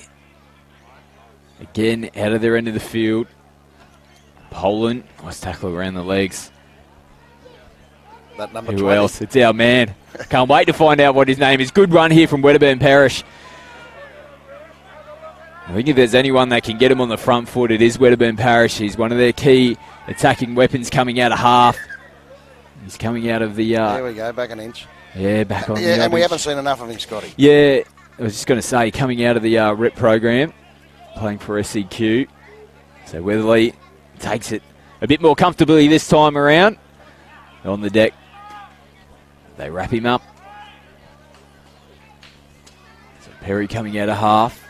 again, out of their end of the field. Poland, nice tackle around the legs. That number Who 20. else? It's our man. Can't wait to find out what his name is. Good run here from Wedderburn Parish. I think if there's anyone that can get him on the front foot, it is Wedderburn Parish. He's one of their key attacking weapons coming out of half. He's coming out of the... there we go, back an inch. Yeah, back on the Yeah, and we bench. haven't seen enough of him, Scotty. Yeah, I was just going to say, coming out of the rep program, playing for SCQ. So Weatherly takes it a bit more comfortably this time around. On the deck, they wrap him up. So Perry coming out of half.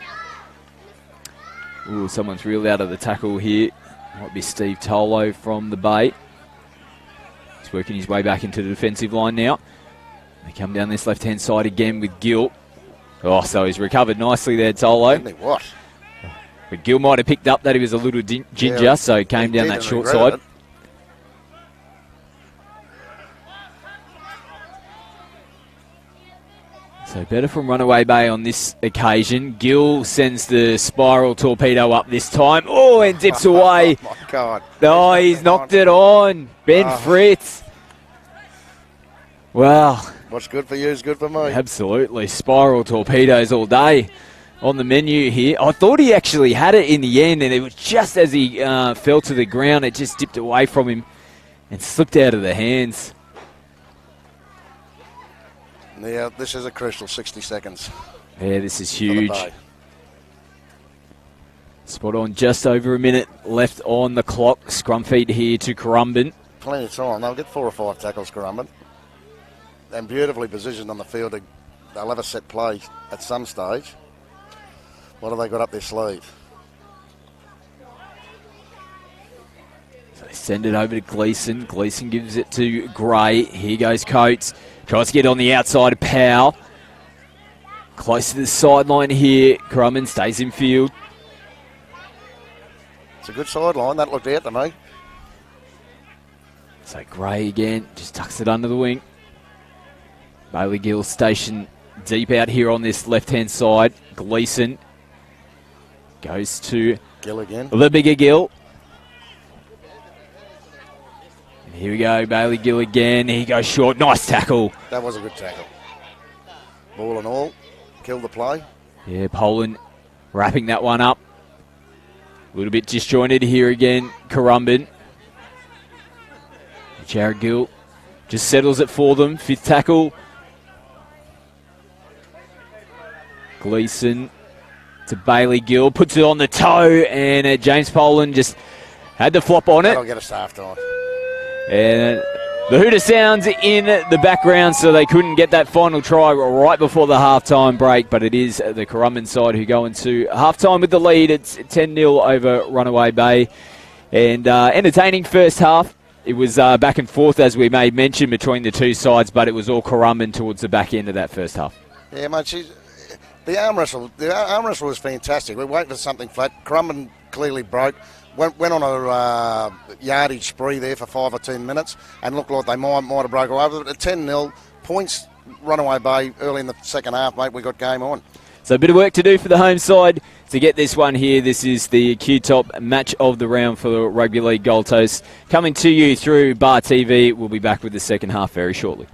Ooh, someone's reeled out of the tackle here. Might be Steve Tolo from the Bay. He's working his way back into the defensive line now. They come down this left-hand side again with Gill. Oh, so he's recovered nicely there, Tolo. Didn't he? What? But Gill might have picked up that he was a little ginger, so he came down that short side. So better from Runaway Bay on this occasion. Gill sends the spiral torpedo up this time. Oh, and dips away. Oh, my God. Oh, he's knocked it on. Ben Fritz. Wow. What's good for you is good for me. Absolutely. Spiral torpedoes all day on the menu here. I thought he actually had it in the end, and it was just as he fell to the ground, it just dipped away from him and slipped out of the hands. Yeah, this is a crucial 60 seconds. Yeah, this is huge. Spot on, just over a minute left on the clock. Scrum feed here to Currumbin. plenty of time. They'll get 4 or 5 tackles, Currumbin. And beautifully positioned on the field. They'll have a set play at some stage. What have they got up their sleeve? So they send it over to Gleeson. Gleeson gives it to Gray. Here goes Coates. Tries to get on the outside of Powell. Close to the sideline here. Currumbin stays in field. It's a good sideline. That looked out to me. So Gray again, just tucks it under the wing. Bailey Gill stationed deep out here on this left-hand side. Gleeson goes to Gill again. the bigger Gill. And here we go, Bailey Gill again. He goes short. Nice tackle. That was a good tackle. Ball and all. Killed the play. Yeah, Poland wrapping that one up. A little bit disjointed here again, Currumbin. Jared Gill just settles it for them. 5th tackle. Gleeson to Bailey Gill. Puts it on the toe, and James Poland just had the flop on it. That'll get us to half time. And the hooter sounds in the background, so they couldn't get that final try right before the halftime break. But it is the Currumbin side who go into halftime with the lead. It's 10-0 over Runaway Bay. And entertaining first half. It was back and forth, as we made mention, between the two sides, but it was all Currumbin towards the back end of that first half. Yeah, mate. The arm wrestle was fantastic. We waited for something flat. Currumbin clearly broke. Went on a yardage spree there for 5 or 10 minutes and looked like they might have broke away. But at 10-0, points Runaway Bay early in the second half, mate, we got game on. So a bit of work to do for the home side to get this one here. This is the QTOP match of the round for the Rugby League Gold Coast. Coming to you through Bar TV. We'll be back with the second half very shortly.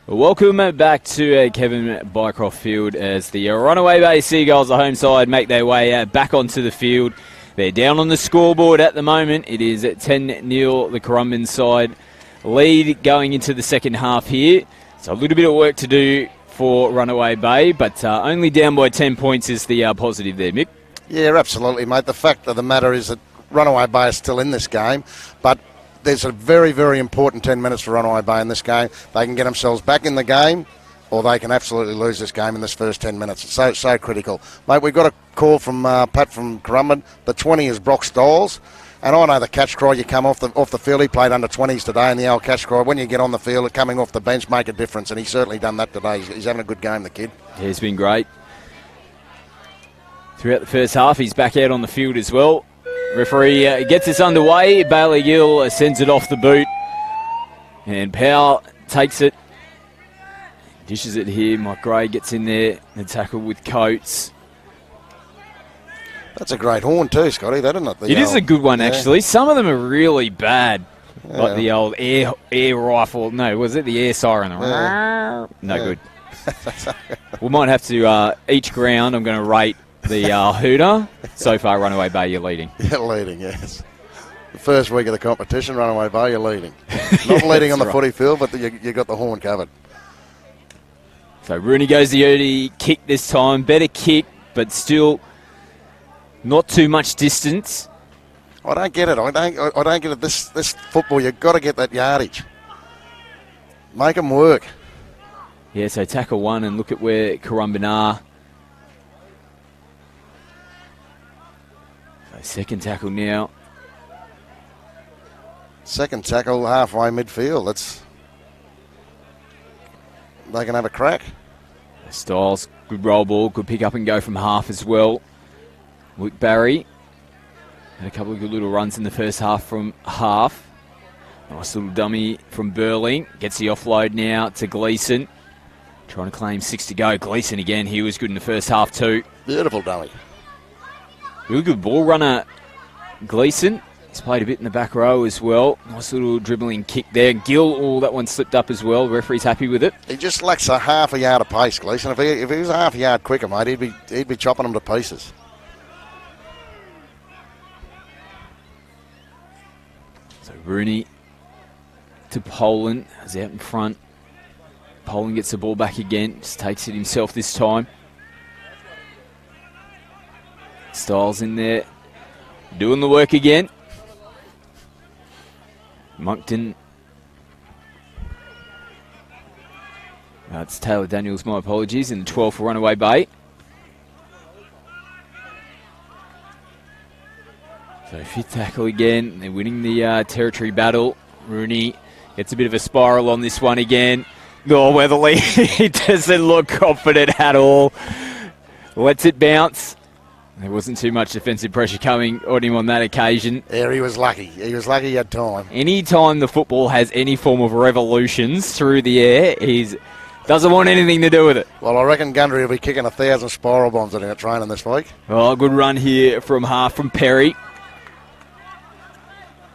Welcome back to Kevin Bycroft Field as the Runaway Bay Seagulls, the home side, make their way back onto the field. They're down on the scoreboard at the moment. It is 10-0, the Currumbin side lead going into the second half here. So a little bit of work to do for Runaway Bay, but only down by 10 points is the positive there, Mick. Yeah, absolutely, mate. The fact of the matter is that Runaway Bay is still in this game, but there's a very, very important 10 minutes for Runaway Bay in this game. They can get themselves back in the game, or they can absolutely lose this game in this first 10 minutes. It's so critical. Mate, we've got a call from Pat from Currumbin. The 20 is Brock Stiles. And I know the catch cry, you come off the field. He played under 20s today, and the old catch cry, when you get on the field, coming off the bench, make a difference. And he's certainly done that today. He's having a good game, the kid. Yeah, he's been great. Throughout the first half, he's back out on the field as well. Referee gets us underway. Bailey Gill sends it off the boot. And Powell takes it. Dishes it here. Mike Gray gets in there. The tackle with Coates. That's a great horn too, Scotty, that isn't it? It is a good one, actually. Some of them are really bad. Yeah. Like the old air rifle. No, was it the air siren? Yeah. No good. We might have to, each ground, I'm going to rate the hooter. So far, Runaway Bay, you're leading. You're leading, yes. The first week of the competition, Runaway Bay, you're leading. Not leading on the footy field, but you got the horn covered. So Rooney goes the early kick this time. Better kick, but still not too much distance. I don't get it. I don't get it. This football, you've got to get that yardage. Make them work. Yeah, so tackle one and look at where Currumbin are. So second tackle now. Second tackle halfway midfield. They can have a crack. Styles, good roll ball, good pick up and go from half as well. Luke Barry had a couple of good little runs in the first half from half. Nice little dummy from Burling. Gets the offload now to Gleeson. Trying to claim 6 to go. Gleeson again, he was good in the first half too. Beautiful dummy. Really good ball runner, Gleeson. He's played a bit in the back row as well. Nice little dribbling kick there. Gill, that one slipped up as well. Referee's happy with it. He just lacks a half a yard of pace, Gleeson. If he was a half a yard quicker, mate, he'd be chopping them to pieces. So Rooney to Poland. Is out in front. Poland gets the ball back again. Just takes it himself this time. Styles in there. Doing the work again. Moncton. It's Taylor Daniels, my apologies, in the 12 for Runaway Bay. So fifth tackle again. They're winning the territory battle. Rooney gets a bit of a spiral on this one again. Oh, Weatherly, he doesn't look confident at all. Lets it bounce. There wasn't too much defensive pressure coming on him on that occasion. Yeah, he was lucky. He was lucky he had time. Any time the football has any form of revolutions through the air, he doesn't want anything to do with it. Well, I reckon Gundry will be kicking 1,000 spiral bombs at him at training this week. Oh, good run here from half from Perry.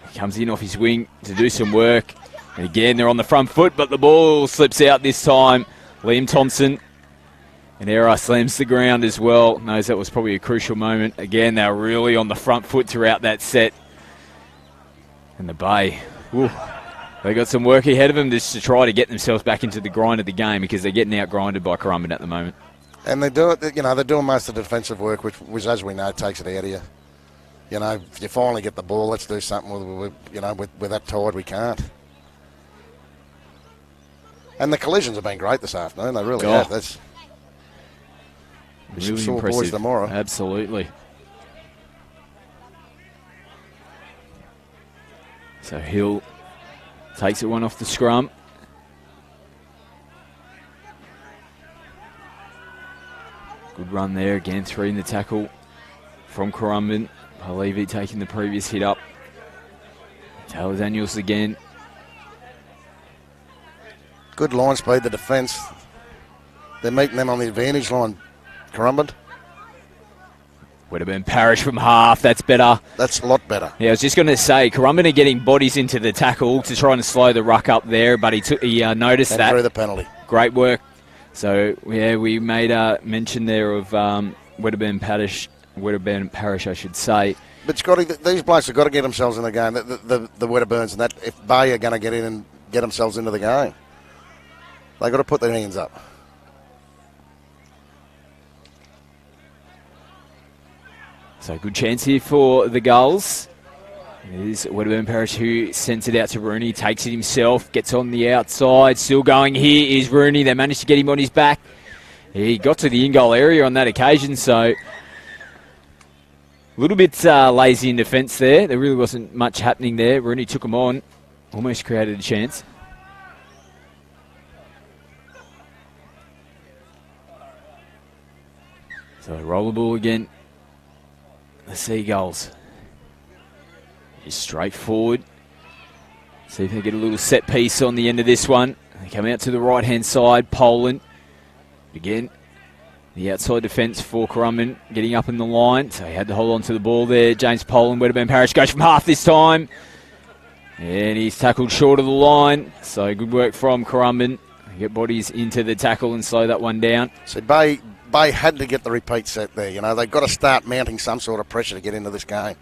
He comes in off his wing to do some work. And again, they're on the front foot, but the ball slips out this time. Liam Thompson. And Era slams the ground as well. Knows that was probably a crucial moment. Again, they're really on the front foot throughout that set. And the Bay, they got some work ahead of them just to try to get themselves back into the grind of the game because they're getting out-grinded by Currumbin at the moment. And they do it, they're doing most of the defensive work, which as we know, takes it out of you. If you finally get the ball, let's do something with that tide, we can't. And the collisions have been great this afternoon. They really have. That's really sore impressive. Boys tomorrow. Absolutely. So Hill takes it one off the scrum. Good run there again. 3 in the tackle from Currumbin. Levy taking the previous hit up. Taylor Daniels again. Good line speed, the defence. They're meeting them on the advantage line, Currumbin. Would have been Parrish from half. That's better. That's a lot better. Yeah, I was just going to say, Currumbin are getting bodies into the tackle to try and slow the ruck up there, but he noticed and that. Threw the penalty. Great work. So, yeah, we made a mention there of Wedderburn Parish, I should say. But these blokes have got to get themselves in the game. The Wedderburns and that, if Bay are going to get in and get themselves into the game, they've got to put their hands up. So good chance here for the Gulls. It is Wedderburn Parish who sends it out to Rooney, takes it himself, gets on the outside. Still going here is Rooney. They managed to get him on his back. He got to the in-goal area on that occasion, so a little bit lazy in defence there. There really wasn't much happening there. Rooney took him on, almost created a chance. So roll the ball again. The Seagulls. Just straight forward. See if they get a little set piece on the end of this one. They come out to the right-hand side. Poland. Again, the outside defence for Currumbin getting up in the line. So he had to hold on to the ball there. James Poland, Wedderburn Parish goes from half this time. And he's tackled short of the line. So good work from Currumbin. Get bodies into the tackle and slow that one down. So Bay had to get the repeat set there. You know, they've got to start mounting some sort of pressure to get into this game.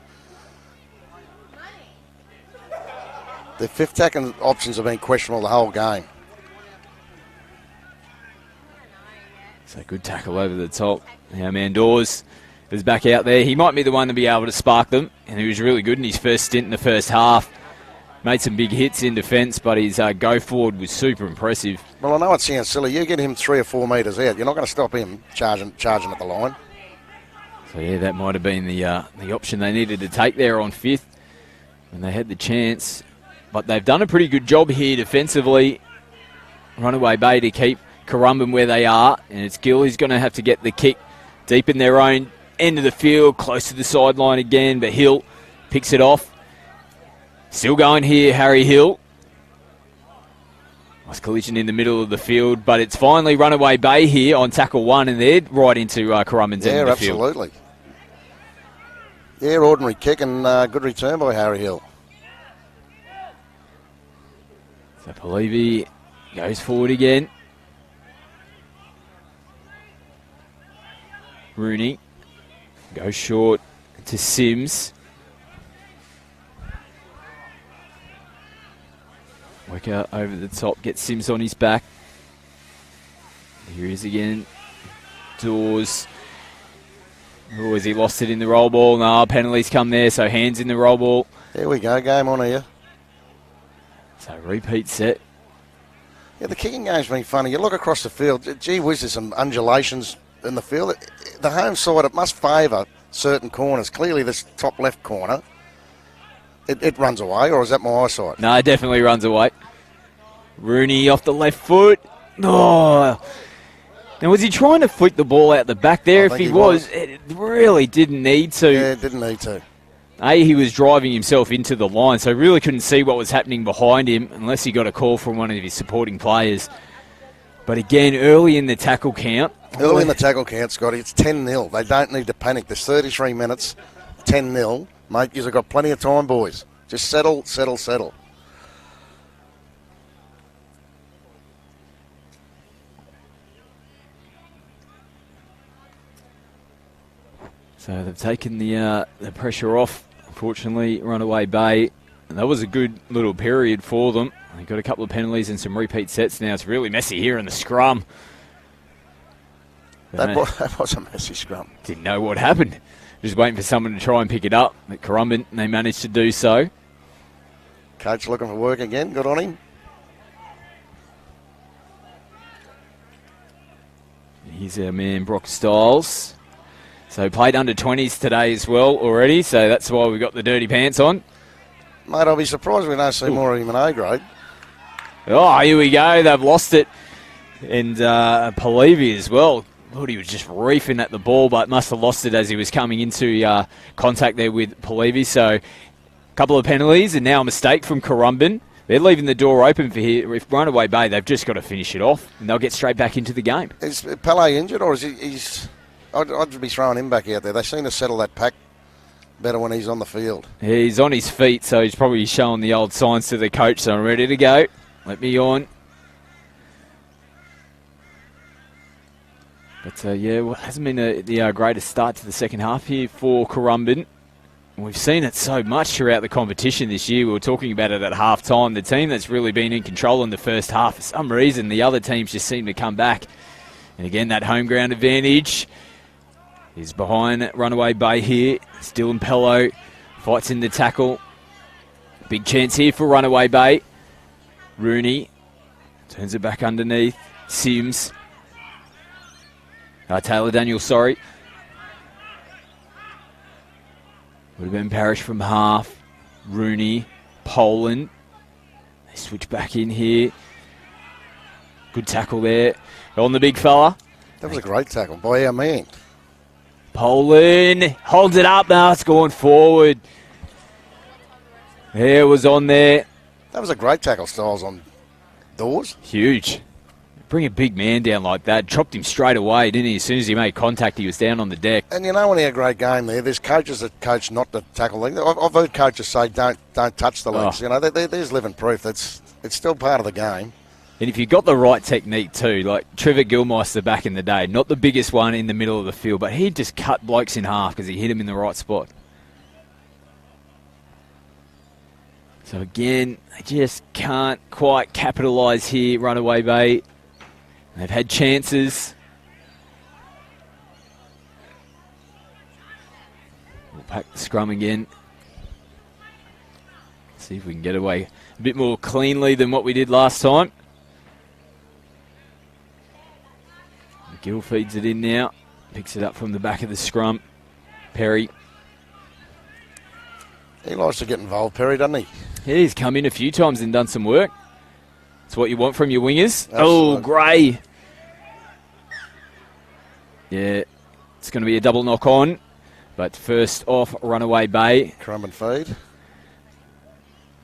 The fifth tackle options have been questionable the whole game. So good tackle over the top. Now Mandors is back out there. He might be the one to be able to spark them. And he was really good in his first stint in the first half. Made some big hits in defence, but his go forward was super impressive. Well, I know it sounds silly. You get him 3 or 4 metres out, you're not going to stop him charging at the line. So yeah, that might have been the option they needed to take there on fifth, and they had the chance. But they've done a pretty good job here defensively. Runaway Bay to keep Currumbin where they are, and it's Gill who's going to have to get the kick deep in their own end of the field, close to the sideline again. But Hill picks it off. Still going here, Harry Hill. Nice collision in the middle of the field, but it's finally Runaway Bay here on tackle one, and they're right into Currumbin's end of the field. Yeah, absolutely. Yeah, ordinary kick and good return by Harry Hill. So Polivi goes forward again. Rooney goes short to Sims. Work out over the top, get Sims on his back. Here he is again. Dawes. Oh, has he lost it in the roll ball? No, penalties come there, so hands in the roll ball. There we go, game on here. So repeat set. Yeah, the kicking game's been funny. You look across the field, gee whiz, there's some undulations in the field. The home side, it must favour certain corners. Clearly this top left corner, it runs away, or is that my eyesight? No, it definitely runs away. Rooney off the left foot. Oh. Now, was he trying to flick the ball out the back there? If he was, it really didn't need to. Yeah, it didn't need to. He was driving himself into the line, so really couldn't see what was happening behind him unless he got a call from one of his supporting players. But again, early in the tackle count. Early in the tackle count, Scotty, it's 10-0. They don't need to panic. There's 33 minutes, 10-0. Mate, you've got plenty of time, boys. Just settle. So they've taken the pressure off, unfortunately, Runaway Bay. And that was a good little period for them. They got a couple of penalties and some repeat sets now. It's really messy here in the scrum. That was a messy scrum. Didn't know what happened. Just waiting for someone to try and pick it up at Currumbin, and they managed to do so. Coach looking for work again. Good on him. Here's our man, Brock Stiles. So played under 20s today as well already, so that's why we got the dirty pants on. Mate, I'll be surprised if we don't see more of him in A grade. Oh, here we go. They've lost it. And Polivi as well. Thought he was just reefing at the ball, but must have lost it as he was coming into contact there with Polivi. So a couple of penalties and now a mistake from Currumbin. They're leaving the door open for here. If Runaway Bay, they've just got to finish it off, and they'll get straight back into the game. Is Pele injured, or is he's... I'd be throwing him back out there. They seem to settle that pack better when he's on the field. Yeah, he's on his feet, so he's probably showing the old signs to the coach, so I'm ready to go. Let me on. But, well, it hasn't been the greatest start to the second half here for Currumbin. We've seen it so much throughout the competition this year. We were talking about it at half-time. The team that's really been in control in the first half, for some reason, the other teams just seem to come back. And again, that home ground advantage is behind Runaway Bay here. Dylan Pello fights in the tackle. Big chance here for Runaway Bay. Rooney turns it back underneath. Sims. Taylor Daniel, sorry. Would have been Parrish from half. Rooney, Poland. They switch back in here. Good tackle there on the big fella. That was a great tackle by our man. Poland holds it up now. It's going forward. There was on there. That was a great tackle, Styles, on Dawes. Huge. Bring a big man down like that. Chopped him straight away, didn't he? As soon as he made contact, he was down on the deck. And you know when he had a great game there, there's coaches that coach not to tackle. I've heard coaches say don't touch the legs. You know, there's living proof. It's still part of the game. And if you've got the right technique too, like Trevor Gilmeister back in the day, not the biggest one in the middle of the field, but he just cut blokes in half because he hit him in the right spot. So again, they just can't quite capitalise here, Runaway Bay. They've had chances. We'll pack the scrum again. See if we can get away a bit more cleanly than what we did last time. Gill feeds it in now. Picks it up from the back of the scrum. Perry. He likes to get involved, Perry, doesn't he? Yeah, he's come in a few times and done some work. That's what you want from your wingers. Absolutely. Oh, Gray. Yeah, it's going to be a double knock on. But first off, Runaway Bay. Currumbin feed.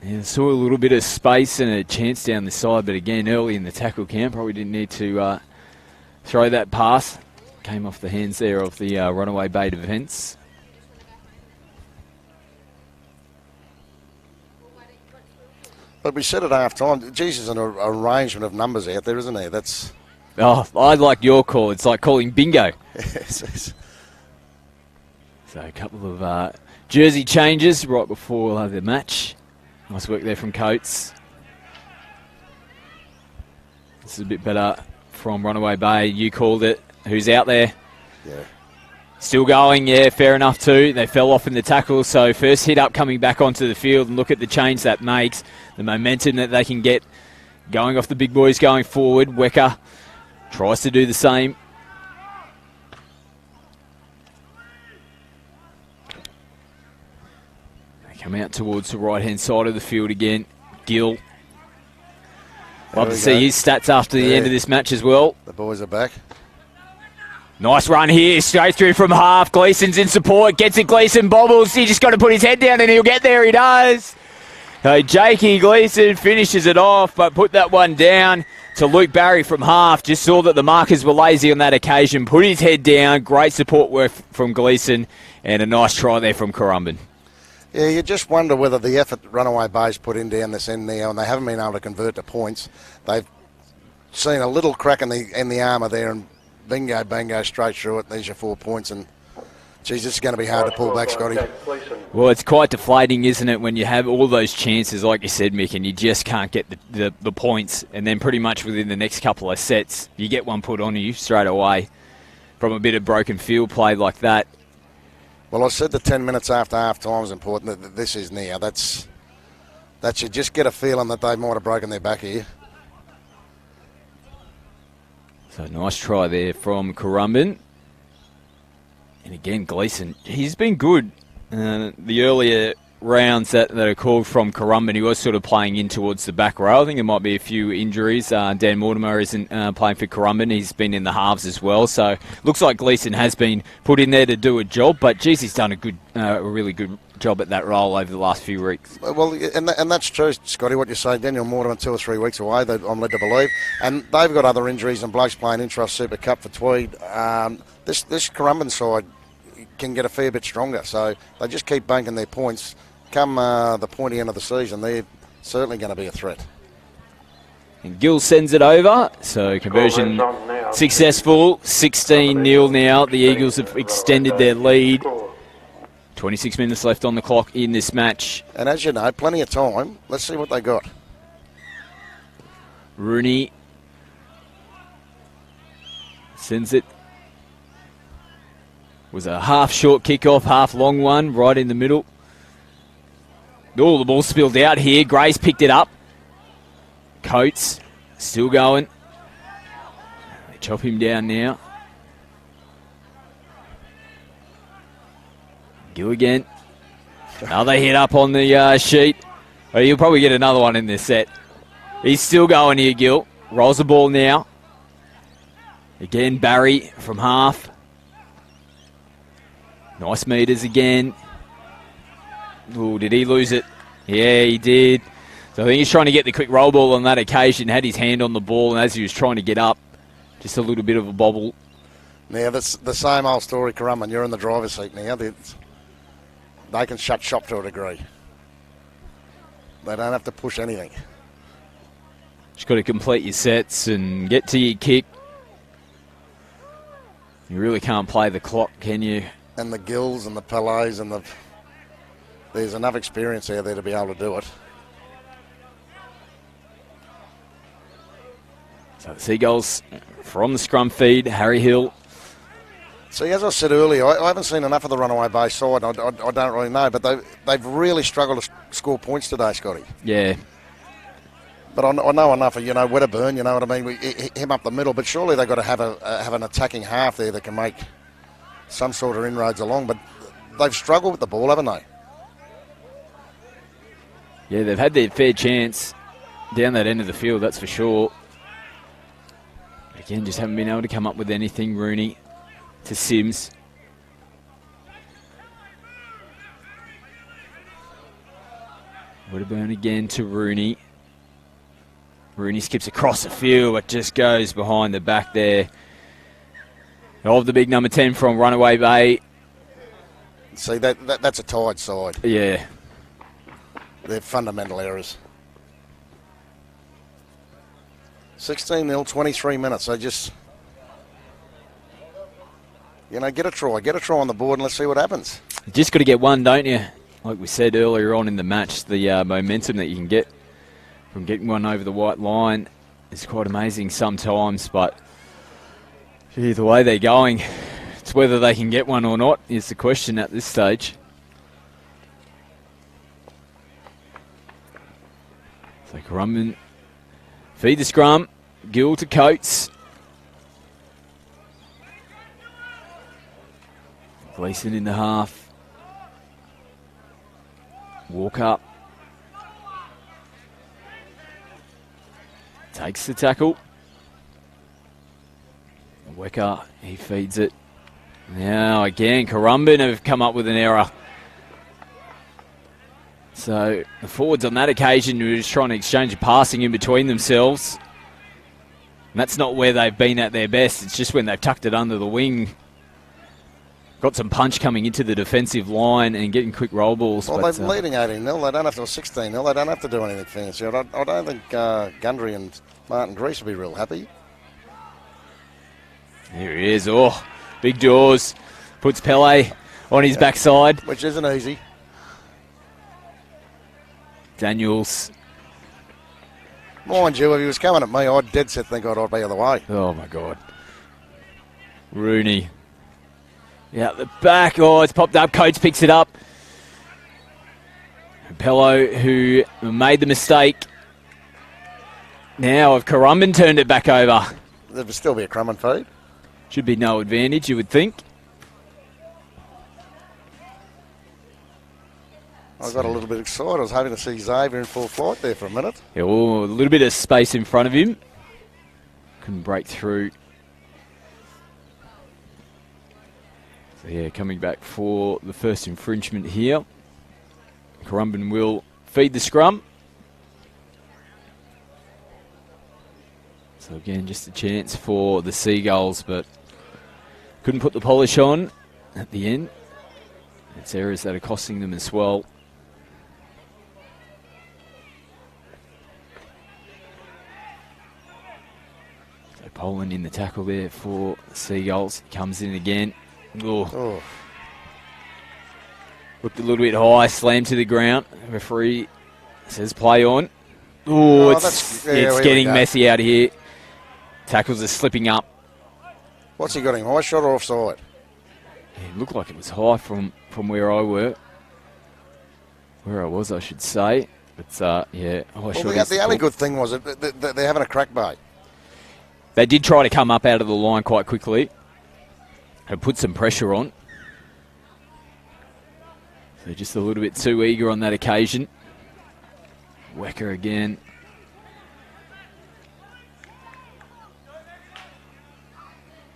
Yeah, saw a little bit of space and a chance down the side, but again, early in the tackle camp, probably didn't need to throw that pass. Came off the hands there of the Runaway Bay defence. But we said at half-time, geez, there's an arrangement of numbers out there, isn't there? That's... Oh, I like your call. It's like calling bingo. Yes. So a couple of jersey changes right before the match. Nice work there from Coates. This is a bit better from Runaway Bay. You called it. Who's out there? Yeah. Still going, yeah, fair enough too. They fell off in the tackle, so first hit up coming back onto the field, and look at the change that makes, the momentum that they can get going off the big boys going forward. Wecker tries to do the same. They come out towards the right-hand side of the field again. Gill. Love to see his stats after the end of this match as well. The boys are back. Nice run here, straight through from half. Gleason's in support, gets it, Gleason bobbles. He just got to put his head down and he'll get there, he does. So Jakey Gleason finishes it off, but put that one down to Luke Barry from half. Just saw that the markers were lazy on that occasion. Put his head down, great support work from Gleason, and a nice try there from Currumbin. Yeah, you just wonder whether the effort Runaway Bay's put in down this end there, and they haven't been able to convert to points. They've seen a little crack in the armour there, and bingo, bango, straight through it. There's your 4 points, and geez, this is going to be hard to pull back, Scotty. Well, it's quite deflating, isn't it, when you have all those chances, like you said, Mick, and you just can't get the points, and then pretty much within the next couple of sets, you get one put on you straight away from a bit of broken field play like that. Well, I said the 10 minutes after half-time is important. That this is now. That's you just get a feeling that they might have broken their back here. So nice try there from Currumbin. And again, Gleason, he's been good. The earlier rounds that are called from Currumbin, he was sort of playing in towards the back row. I think there might be a few injuries. Dan Mortimer isn't playing for Currumbin. He's been in the halves as well. So looks like Gleason has been put in there to do a job. But geez, he's done a really good job at that role over the last few weeks. Well, and that's true, Scotty, what you say. Daniel Mortimer 2 or 3 weeks away, I'm led to believe. And they've got other injuries, and blokes playing Intrust Super Cup for Tweed. This Currumbin side can get a fair bit stronger. So they just keep banking their points. Come the pointy end of the season, they're certainly going to be a threat. And Gill sends it over, so conversion successful. 16-0 now. The Eagles have extended their lead. 26 minutes left on the clock in this match. And as you know, plenty of time. Let's see what they got. Rooney sends it. Was a half short kickoff, half long one, right in the middle. Oh, the ball spilled out here. Gray's picked it up. Coates still going. They chop him down now. Gill again. Another hit up on the sheet. Oh, you'll probably get another one in this set. He's still going here, Gill. Rolls the ball now. Again, Barry from half. Nice meters again. Oh, did he lose it? Yeah, he did. So I think he's trying to get the quick roll ball on that occasion. Had his hand on the ball, and as he was trying to get up, just a little bit of a bobble. Now, that's the same old story, Currumbin. You're in the driver's seat now. They can shut shop to a degree. They don't have to push anything. Just got to complete your sets and get to your kick. You really can't play the clock, can you? And the Gills and the Pellets and there's enough experience out there to be able to do it. So the Seagulls from the scrum feed, Harry Hill. See, as I said earlier, I haven't seen enough of the Runaway Bay side. I don't really know, but they've really struggled to score points today, Scotty. Yeah. But I know enough of, Wedderburn, you know what I mean, him up the middle, but surely they've got to have an attacking half there that can make some sort of inroads along, but they've struggled with the ball, haven't they? Yeah, they've had their fair chance down that end of the field, that's for sure. Again, just haven't been able to come up with anything. Rooney to Sims. Wedderburn again to Rooney. Rooney skips across the field, but just goes behind the back there of the big number 10 from Runaway Bay. See, that's a tied side. Yeah. They're fundamental errors. 16-0, 23 minutes. They just, get a try on the board and let's see what happens. You just got to get one, don't you? Like we said earlier on in the match, the momentum that you can get from getting one over the white line is quite amazing sometimes, but gee, the way they're going, it's whether they can get one or not is the question at this stage. So Currumbin feed the scrum, Gill to Coates. Gleeson in the half. Walk up. Takes the tackle. Wecker, he feeds it. Now again, Currumbin have come up with an error. So the forwards on that occasion were just trying to exchange a passing in between themselves. And that's not where they've been at their best. It's just when they've tucked it under the wing. Got some punch coming into the defensive line and getting quick roll balls. Well, they're leading 18-0. They don't have to, 16-0. They don't have to do anything fancy. I don't think Gundry and Martin Grease will be real happy. Here he is. Oh, big jaws. Puts Pele on his backside. Which isn't easy. Daniels. Mind you, if he was coming at me, I'd dead set think I'd be the other way. Oh, my God. Rooney. Yeah, the back. Oh, it's popped up. Coates picks it up. Pello, who made the mistake. Now, if Currumbin turned it back over. There would still be a Currumbin feed. Should be no advantage, you would think. I got a little bit excited. I was hoping to see Xavier in full flight there for a minute. Yeah, oh, a little bit of space in front of him. Couldn't break through. So, yeah, coming back for the first infringement here. Currumbin will feed the scrum. So, again, just a chance for the Seagulls, but couldn't put the polish on at the end. It's errors that are costing them as well. Poland in the tackle there for Seagulls. Comes in again. Oh. Looked a little bit high, slammed to the ground. Referee says play on. It's getting messy out here. Tackles are slipping up. What's he got him? High shot or offside? It looked like it was high from where I was, I should say. But shot. The only good thing was that they're having a crack bait. They did try to come up out of the line quite quickly and put some pressure on. So just a little bit too eager on that occasion. Wecker again.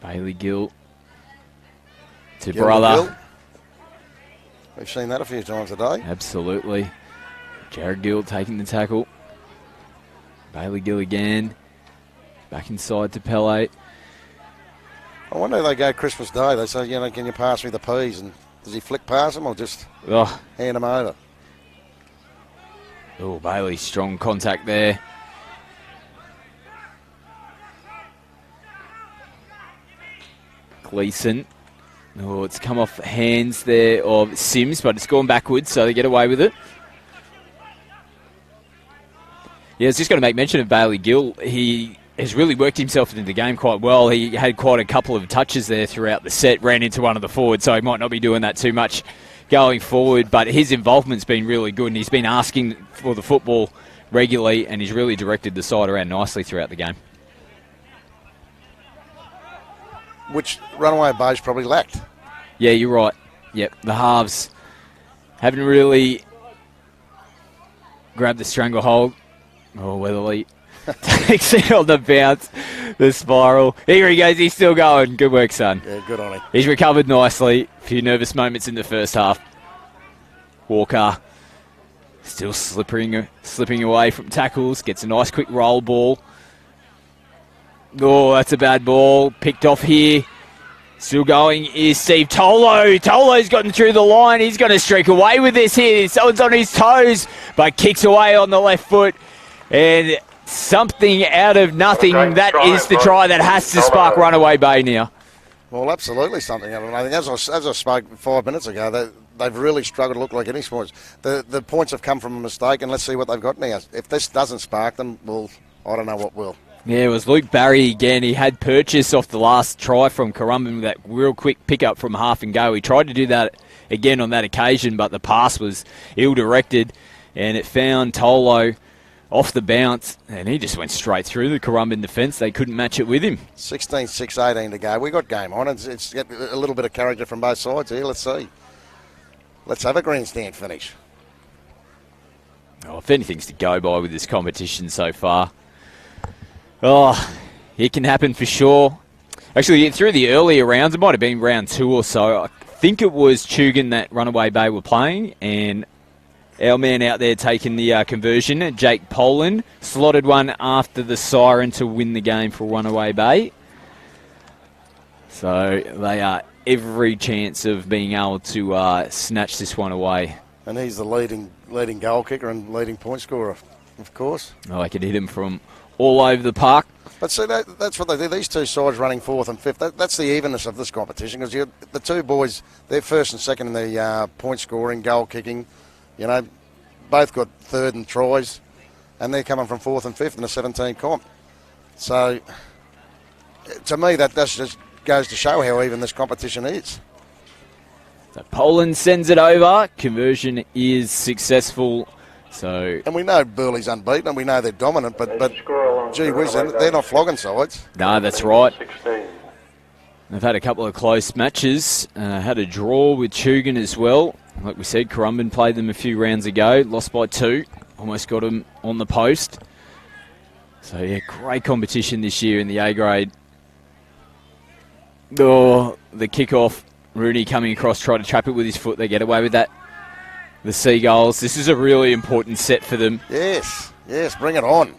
Bailey Gill to brother. Gill. We've seen that a few times today. Absolutely. Jared Gill taking the tackle. Bailey Gill again. Back inside to Pele. I wonder if they go Christmas Day. They say, can you pass me the peas? And does he flick past them or just hand them over? Oh, Bailey, strong contact there. Gleeson. Oh, it's come off hands there of Sims, but it's gone backwards, so they get away with it. Yeah, I was just going to make mention of Bailey Gill. He has really worked himself into the game quite well. He had quite a couple of touches there throughout the set, ran into one of the forwards, so he might not be doing that too much going forward, but his involvement's been really good, and he's been asking for the football regularly, and he's really directed the side around nicely throughout the game. Which Runaway Bay's probably lacked. Yeah, you're right. Yep, the halves haven't really grabbed the stranglehold. Oh, Weatherly takes it on the bounce, the spiral. Here he goes, he's still going. Good work, son. Yeah, good on him. He's recovered nicely. A few nervous moments in the first half. Walker still slipping away from tackles. Gets a nice quick roll ball. Oh, that's a bad ball. Picked off here. Still going is Steve Tolo. Tolo's gotten through the line. He's going to streak away with this here. Someone's on his toes, but kicks away on the left foot. And something out of nothing. That is the try that has to spark Runaway Bay now. Well, absolutely something. I think as I spoke 5 minutes ago, they've really struggled to look like any sports. The points have come from a mistake, and let's see what they've got now. If this doesn't spark them, well, I don't know what will. Yeah, it was Luke Barry again. He had purchase off the last try from Currumbin with that real quick pick-up from half and go. He tried to do that again on that occasion, but the pass was ill-directed, and it found Tolo off the bounce, and he just went straight through the Currumbin defence. They couldn't match it with him. 16-6-18 to go. We got game on. It's got a little bit of character from both sides here. Let's see. Let's have a grandstand finish. Oh, if anything's to go by with this competition so far. Oh, it can happen for sure. Actually, through the earlier rounds, it might have been round 2 or so, I think it was Tugan that Runaway Bay were playing, and our man out there taking the conversion, Jake Poland, slotted one after the siren to win the game for Runaway Bay. So they are every chance of being able to snatch this one away. And he's the leading goal kicker and leading point scorer, of course. Oh, I could hit him from all over the park. But see, that's what they do. These two sides running 4th and 5th. That's the evenness of this competition, because the two boys, they're 1st and 2nd in the point scoring, goal kicking. Both got 3rd and tries, and they're coming from 4th and 5th in the 17 comp. So, to me, that just goes to show how even this competition is. So Poland sends it over. Conversion is successful. And we know Burley's unbeaten, and we know they're dominant, but gee whiz, they're not flogging sides. No, that's right. They've had a couple of close matches. Had a draw with Tugan as well. Like we said, Currumbin played them a few rounds ago. Lost by 2. Almost got them on the post. So, yeah, great competition this year in the A grade. Oh, the kick-off. Rooney coming across, trying to trap it with his foot. They get away with that. The Seagulls. This is a really important set for them. Yes, bring it on.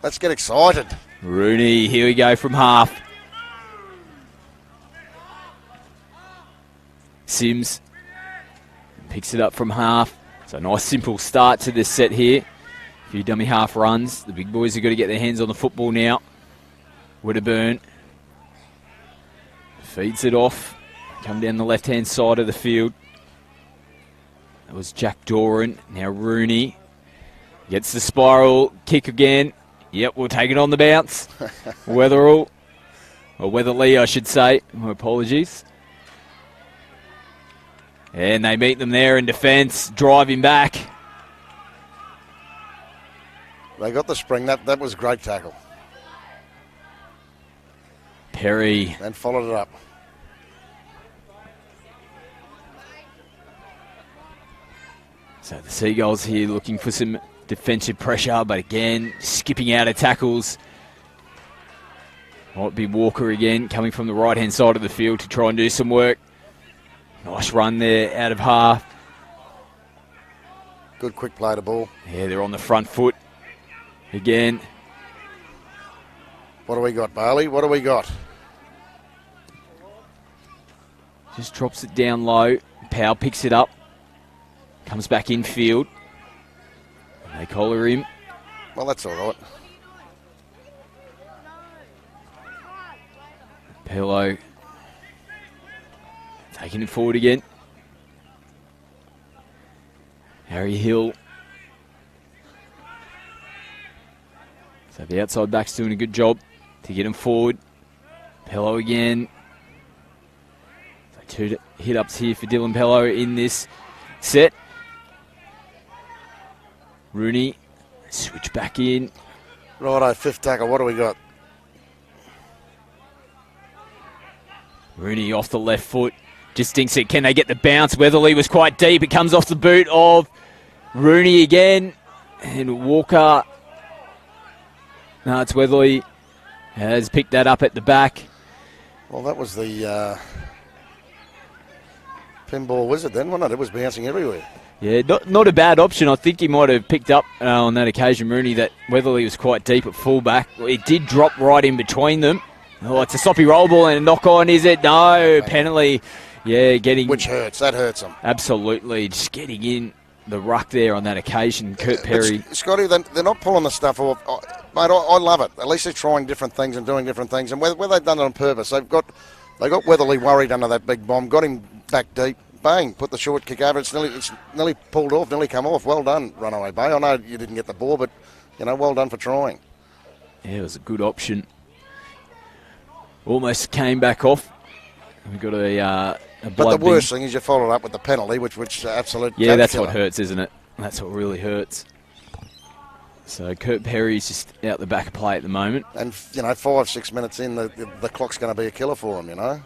Let's get excited. Rooney, here we go from half. Sims picks it up from half. So a nice simple start to this set here. A few dummy half runs. The big boys have got to get their hands on the football now. Winterburn feeds it off. Come down the left-hand side of the field. That was Jack Doran. Now Rooney gets the spiral. Kick again. Yep, we'll take it on the bounce. Weatherall. Or Weatherly, I should say. My apologies. And they meet them there in defence. Driving back. They got the spring. That was a great tackle. Perry. And followed it up. So the Seagulls here looking for some defensive pressure, but again, skipping out of tackles. Might be Walker again, coming from the right-hand side of the field to try and do some work. Nice run there out of half. Good quick play to ball. Yeah, they're on the front foot again. What do we got, Bailey? What do we got? Just drops it down low. Powell picks it up. Comes back infield. They collar him. Well, that's all right. Pillow taking it forward again. Harry Hill. So the outside back's doing a good job to get him forward. Pillow again. So 2 hit-ups here for Dylan Pillow in this set. Rooney, switch back in. Righto, fifth tackle. What do we got? Rooney off the left foot. Just thinks it. Can they get the bounce? Weatherly was quite deep. It comes off the boot of Rooney again. And Walker. No, it's Weatherly. Has picked that up at the back. Well, that was the pinball wizard then, wasn't it? It was bouncing everywhere. Yeah, not a bad option. I think he might have picked up on that occasion, Rooney, that Weatherly was quite deep at fullback. It did drop right in between them. Oh, it's a sloppy roll ball and a knock on, is it? No, penalty. Yeah, getting... Which hurts. That hurts them. Absolutely. Just getting in the ruck there on that occasion. Kurt Perry. But Scotty, they're not pulling the stuff off. Mate, I love it. At least they're trying different things and doing different things. And whether they've done it on purpose, they got Weatherly worried under that big bomb, got him back deep. Bang, put the short kick over. It's nearly pulled off, nearly come off. Well done, Runaway Bay. I know you didn't get the ball, but, well done for trying. Yeah, it was a good option. Almost came back off. We got a blood But the bin. worst thing is you followed up with the penalty, which absolute... Yeah, that's killer. what hurts, isn't it? That's what really hurts. So Kurt Perry's just out the back of play at the moment. And, 5-6 minutes in, the clock's going to be a killer for them,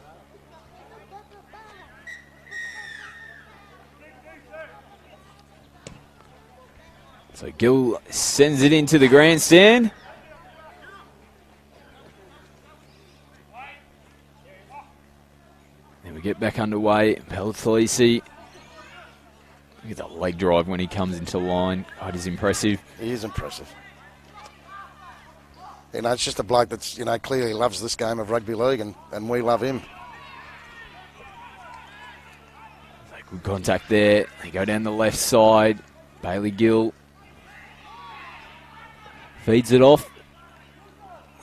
So Gill sends it into the grandstand. Then we get back underway. Pellethalisi. Look at that leg drive when he comes into line. God, he's impressive. He is impressive. It's just a bloke that's, clearly loves this game of rugby league, and we love him. So good contact there. They go down the left side. Bailey Gill feeds it off.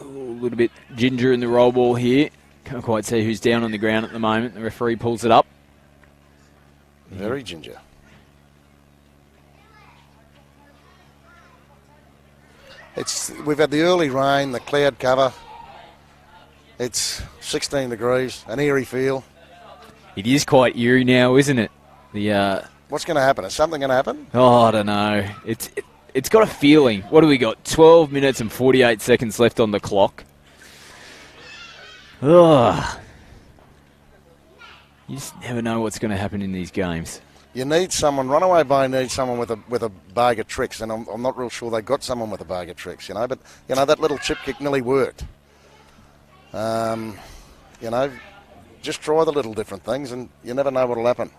A little bit ginger in the roll ball here. Can't quite see who's down on the ground at the moment. The referee pulls it up. Very ginger. We've had the early rain, the cloud cover. It's 16 degrees, an eerie feel. It is quite eerie now, isn't it? What's going to happen? Is something going to happen? Oh, I don't know. It's got a feeling. What do we got? 12 minutes and 48 seconds left on the clock. Ugh. You just never know what's going to happen in these games. You need someone. Runaway Bay needs someone with a bag of tricks, and I'm not real sure they got someone with a bag of tricks, But that little chip kick nearly worked. Just try the little different things, and you never know what'll happen.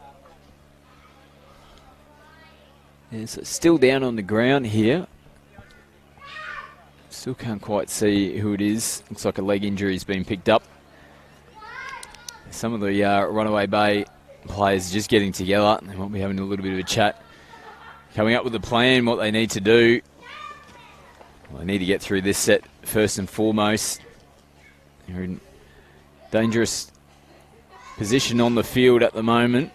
Yeah, so still down on the ground here. Still can't quite see who it is. Looks like a leg injury has been picked up. Some of the Runaway Bay players just getting together. They might be having a little bit of a chat. Coming up with a plan, what they need to do. Well, they need to get through this set first and foremost. You're in dangerous position on the field at the moment.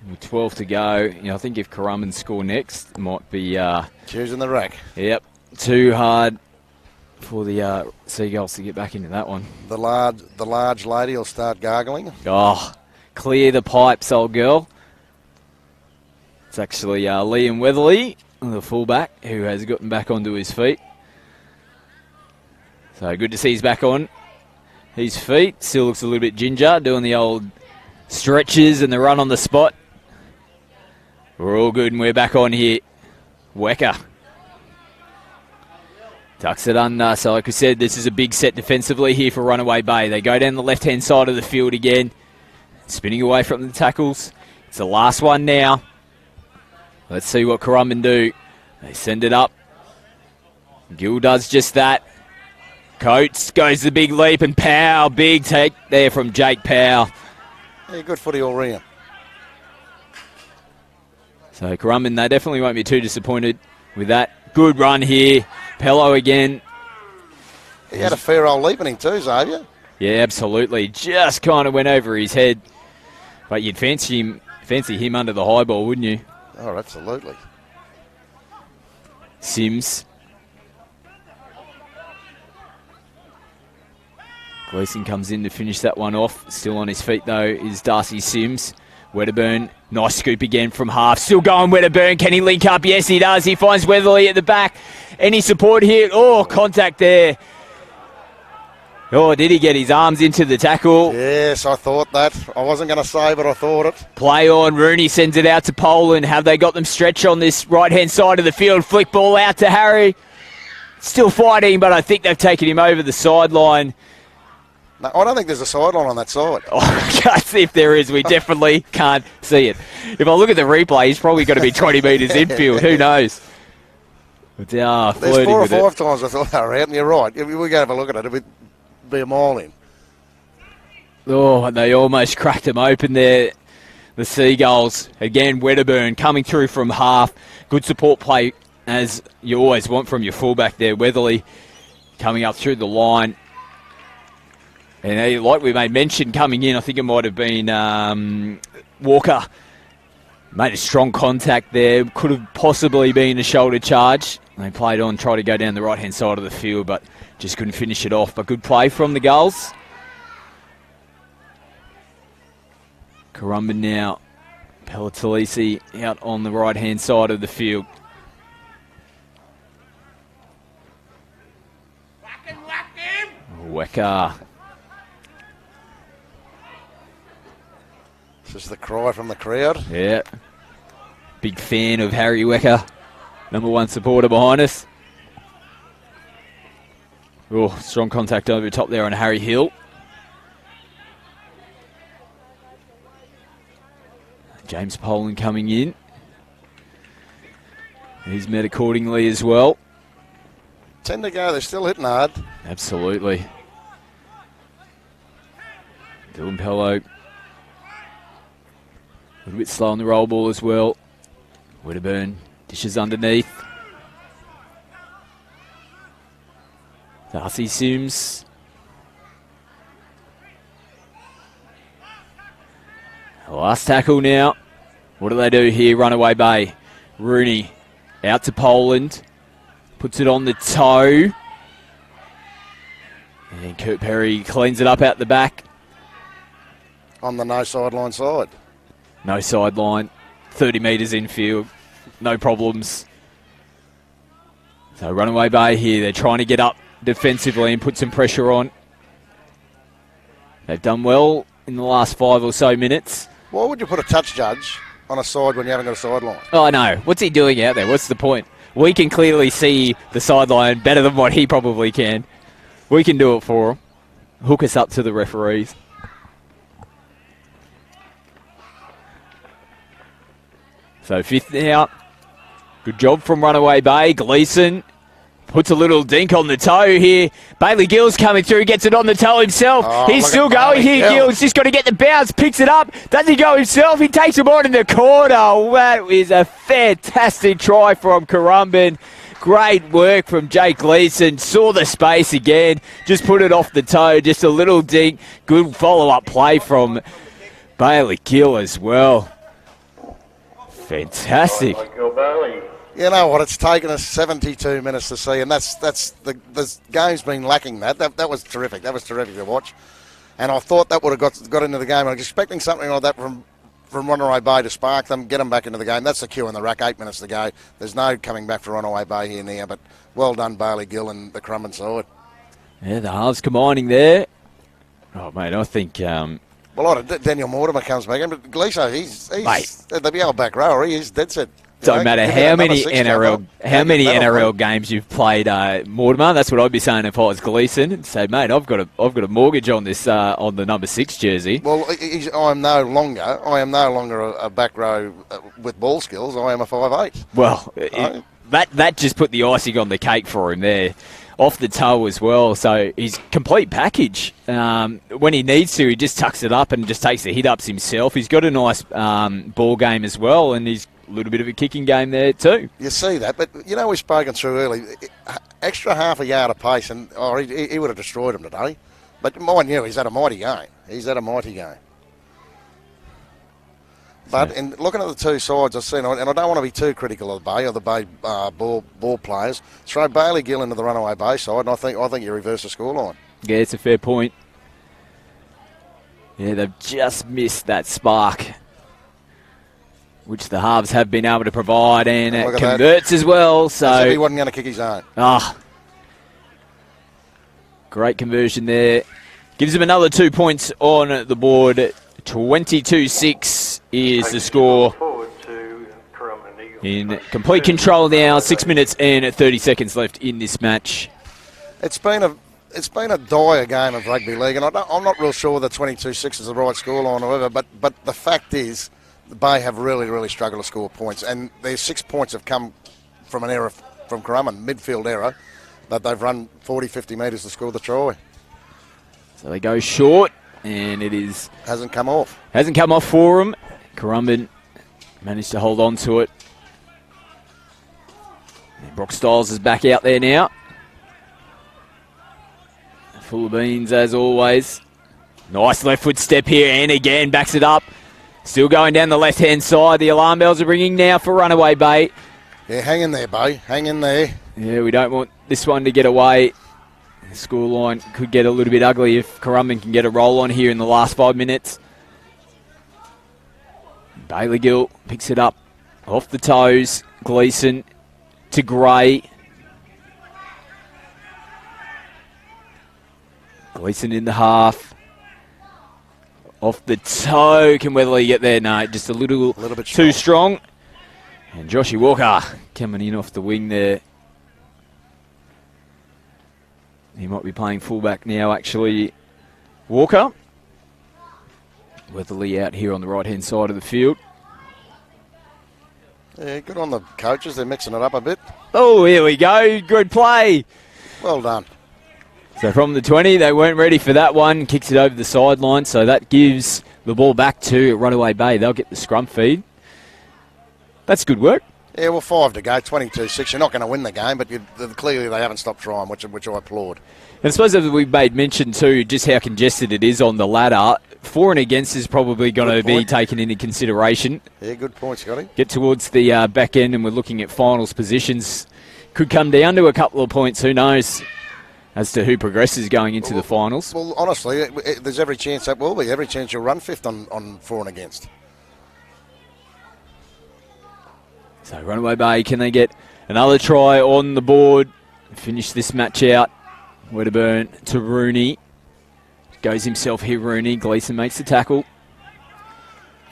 With 12 to go. You know, I think if Currumbin score next, it might be... choosing the rack. Yep. Too hard for the Seagulls to get back into that one. The large lady will start gargling. Oh, clear the pipes, old girl. It's actually Liam Weatherly, the fullback, who has gotten back onto his feet. So good to see he's back on his feet. Still looks a little bit ginger, doing the old stretches and the run on the spot. We're all good and we're back on here. Wecker tucks it under. So like I said, this is a big set defensively here for Runaway Bay. They go down the left-hand side of the field again. Spinning away from the tackles. It's the last one now. Let's see what Currumbin do. They send it up. Gill does just that. Coates goes the big leap and Powell. Big take there from Jake Powell. Yeah, good footy all round. So Currumbin, they definitely won't be too disappointed with that. Good run here. Pello again. He had a fair old leap in him too, Xavier. Yeah, absolutely. Just kind of went over his head. But you'd fancy him under the high ball, wouldn't you? Oh, absolutely. Sims. Gleeson comes in to finish that one off. Still on his feet, though, is Darcy Sims. Wedderburn, nice scoop again from half. Still going Wedderburn. Can he link up? Yes, he does. He finds Weatherly at the back. Any support here? Oh, contact there. Oh, did he get his arms into the tackle? Yes, I thought that. I wasn't going to say, but I thought it. Play on. Rooney sends it out to Poland. Have they got them stretched on this right-hand side of the field? Flick ball out to Harry. Still fighting, but I think they've taken him over the sideline. No, I don't think there's a sideline on that side. Oh, I can't see if there is. We definitely can't see it. If I look at the replay, he's probably going to be 20 metres infield. Who knows? But, there's 4 or 5 times I thought they were out, and you're right. If we go have a look at it, it'd be a mile in. Oh, and they almost cracked him open there. The Seagulls. Again, Wedderburn coming through from half. Good support play, as you always want from your fullback there. Weatherly coming up through the line. And like we made mention coming in, I think it might have been Walker. Made a strong contact there. Could have possibly been a shoulder charge. They played on, tried to go down the right-hand side of the field, but just couldn't finish it off. But good play from the Gulls. Currumbin now. Pelatalisi out on the right-hand side of the field. Wecker. This is the cry from the crowd. Yeah. Big fan of Harry Wecker. #1 supporter behind us. Oh, strong contact over the top there on Harry Hill. James Poland coming in. He's met accordingly as well. 10 to go. They're still hitting hard. Absolutely. Dylan Pello. A little bit slow on the roll ball as well. Wedderburn dishes underneath. Darcy Sims. Last tackle now. What do they do here? Runaway Bay. Rooney out to Poland. Puts it on the toe. And Kurt Perry cleans it up out the back. On the no sideline side. No sideline. 30 metres infield. No problems. So Runaway Bay here. They're trying to get up defensively and put some pressure on. They've done well in the last 5 or so minutes. Why would you put a touch judge on a side when you haven't got a sideline? Oh, I know. What's he doing out there? What's the point? We can clearly see the sideline better than what he probably can. We can do it for him. Hook us up to the referees. So 5th now. Good job from Runaway Bay. Gleeson puts a little dink on the toe here. Bailey Gill's coming through, gets it on the toe himself. He's still going here, Gill's just got to get the bounce, picks it up. Does he go himself? He takes him on in the corner. That is a fantastic try from Currumbin. Great work from Jake Gleeson. Saw the space again. Just put it off the toe. Just a little dink. Good follow-up play from Bailey Gill as well. Fantastic. You know what? It's taken us 72 minutes to see, and that's the game's been lacking that. That was terrific. That was terrific to watch. And I thought that would have got into the game. I was expecting something like that from Runaway Bay to spark them, get them back into the game. That's the cue in the rack, 8 minutes to go. There's no coming back for Runaway Bay here now, but well done, Bailey Gill and the Currumbin side. Yeah, the halves combining there. Oh, mate, I think... well, Daniel Mortimer comes back in, but Gleeso, he's the old back rower. He is dead set. Don't matter how many NRL games you've played, Mortimer. That's what I'd be saying if I was Gleeson. And say, mate, I've got a mortgage on this on the number 6 jersey. Well, I am no longer a back row with ball skills. I am a 5'8". Well, that just put the icing on the cake for him there, off the toe as well. So he's complete package. When he needs to, he just tucks it up and just takes the hit ups himself. He's got a nice ball game as well, and he's a little bit of a kicking game there too. You see that, but we've spoken through early. Extra half a yard of pace, and he would have destroyed him today. But mind you, he's had a mighty game. But in looking at the two sides, I've seen, and I don't want to be too critical of the Bay or the Bay ball players. Throw Bailey Gill into the Runaway Bay side, and I think you reverse the scoreline. Yeah, it's a fair point. Yeah, they've just missed that spark, which the halves have been able to provide, and it converts as well. So as if he wasn't going to kick his own. Great conversion there. Gives him another 2 points on the board. 22-6 is the score. In complete control now. 6 minutes and 30 seconds left in this match. It's been a dire game of rugby league, and I'm not real sure that 22-6 is the right scoreline or whatever. But the fact is, the Bay have really, really struggled to score points, and their 6 points have come from an error from Currumbin, midfield error, that they've run 40, 50 metres to score the try. So they go short, and hasn't come off. Hasn't come off for them. Currumbin managed to hold on to it. And Brock Stiles is back out there now. Full of beans as always. Nice left foot step here, and again backs it up. Still going down the left-hand side. The alarm bells are ringing now for Runaway Bay. Yeah, hang in there, Bay. Hang in there. Yeah, we don't want this one to get away. The scoreline could get a little bit ugly if Currumbin can get a roll on here in the last 5 minutes. Bailey Gill picks it up off the toes. Gleeson to Gray. Gleeson in the half. Off the toe. Can Weatherly get there? No, just a little bit too strong. And Joshy Walker coming in off the wing there. He might be playing fullback now, actually. Walker. Weatherly out here on the right-hand side of the field. Yeah, good on the coaches. They're mixing it up a bit. Oh, here we go. Good play. Well done. So from the 20, they weren't ready for that one. Kicks it over the sideline, so that gives the ball back to Runaway Bay. They'll get the scrum feed. That's good work. Yeah, well, 5 to go, 22-6. You're not going to win the game, but clearly they haven't stopped trying, which I applaud. And I suppose as we made mention too, just how congested it is on the ladder. For and against is probably going to be taken into consideration. Yeah, good point, Scotty. Get towards the back end, and we're looking at finals positions. Could come down to a couple of points, who knows, as to who progresses going into the finals. Well, honestly, there's every chance that will be. Every chance you'll run fifth on for and against. So Runaway Bay, can they get another try on the board? Finish this match out. Wedderburn to Rooney. Goes himself here, Rooney. Gleeson makes the tackle.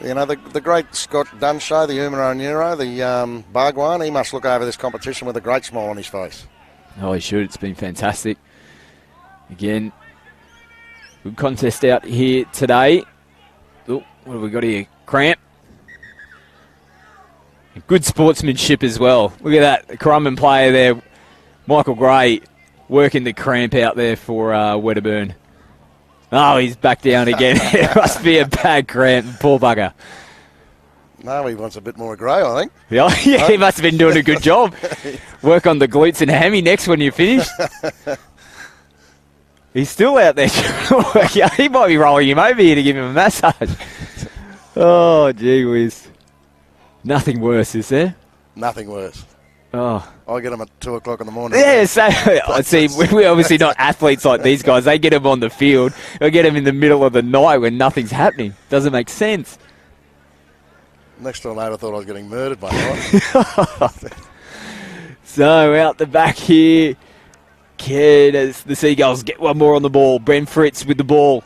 You know, the great Scott Dunshaw, the Umaro Neuro, the Bhagwan, he must look over this competition with a great smile on his face. Oh, he should. It's been fantastic. Again, good contest out here today. Oh, what have we got here? Cramp. Good sportsmanship as well. Look at that. The Currumbin player there, Michael Gray, working the cramp out there for Wedderburn. Oh, he's back down again. It must be a bad cramp, poor bugger. No, he wants a bit more grey, I think. Yeah, he must have been doing a good job. Work on the glutes and hammy next when you're finished. He's still out there. Yeah, he might be rolling him over here to give him a massage. Oh, gee whiz. Nothing worse, is there? Nothing worse. Oh. I get them at 2 o'clock in the morning. Yeah, so, see, we're obviously not athletes like these guys. They get them on the field. They get them in the middle of the night when nothing's happening. Doesn't make sense. Next time later, I thought I was getting murdered by night. So, out the back here, as the Seagulls get one more on the ball. Brent Fritz with the ball.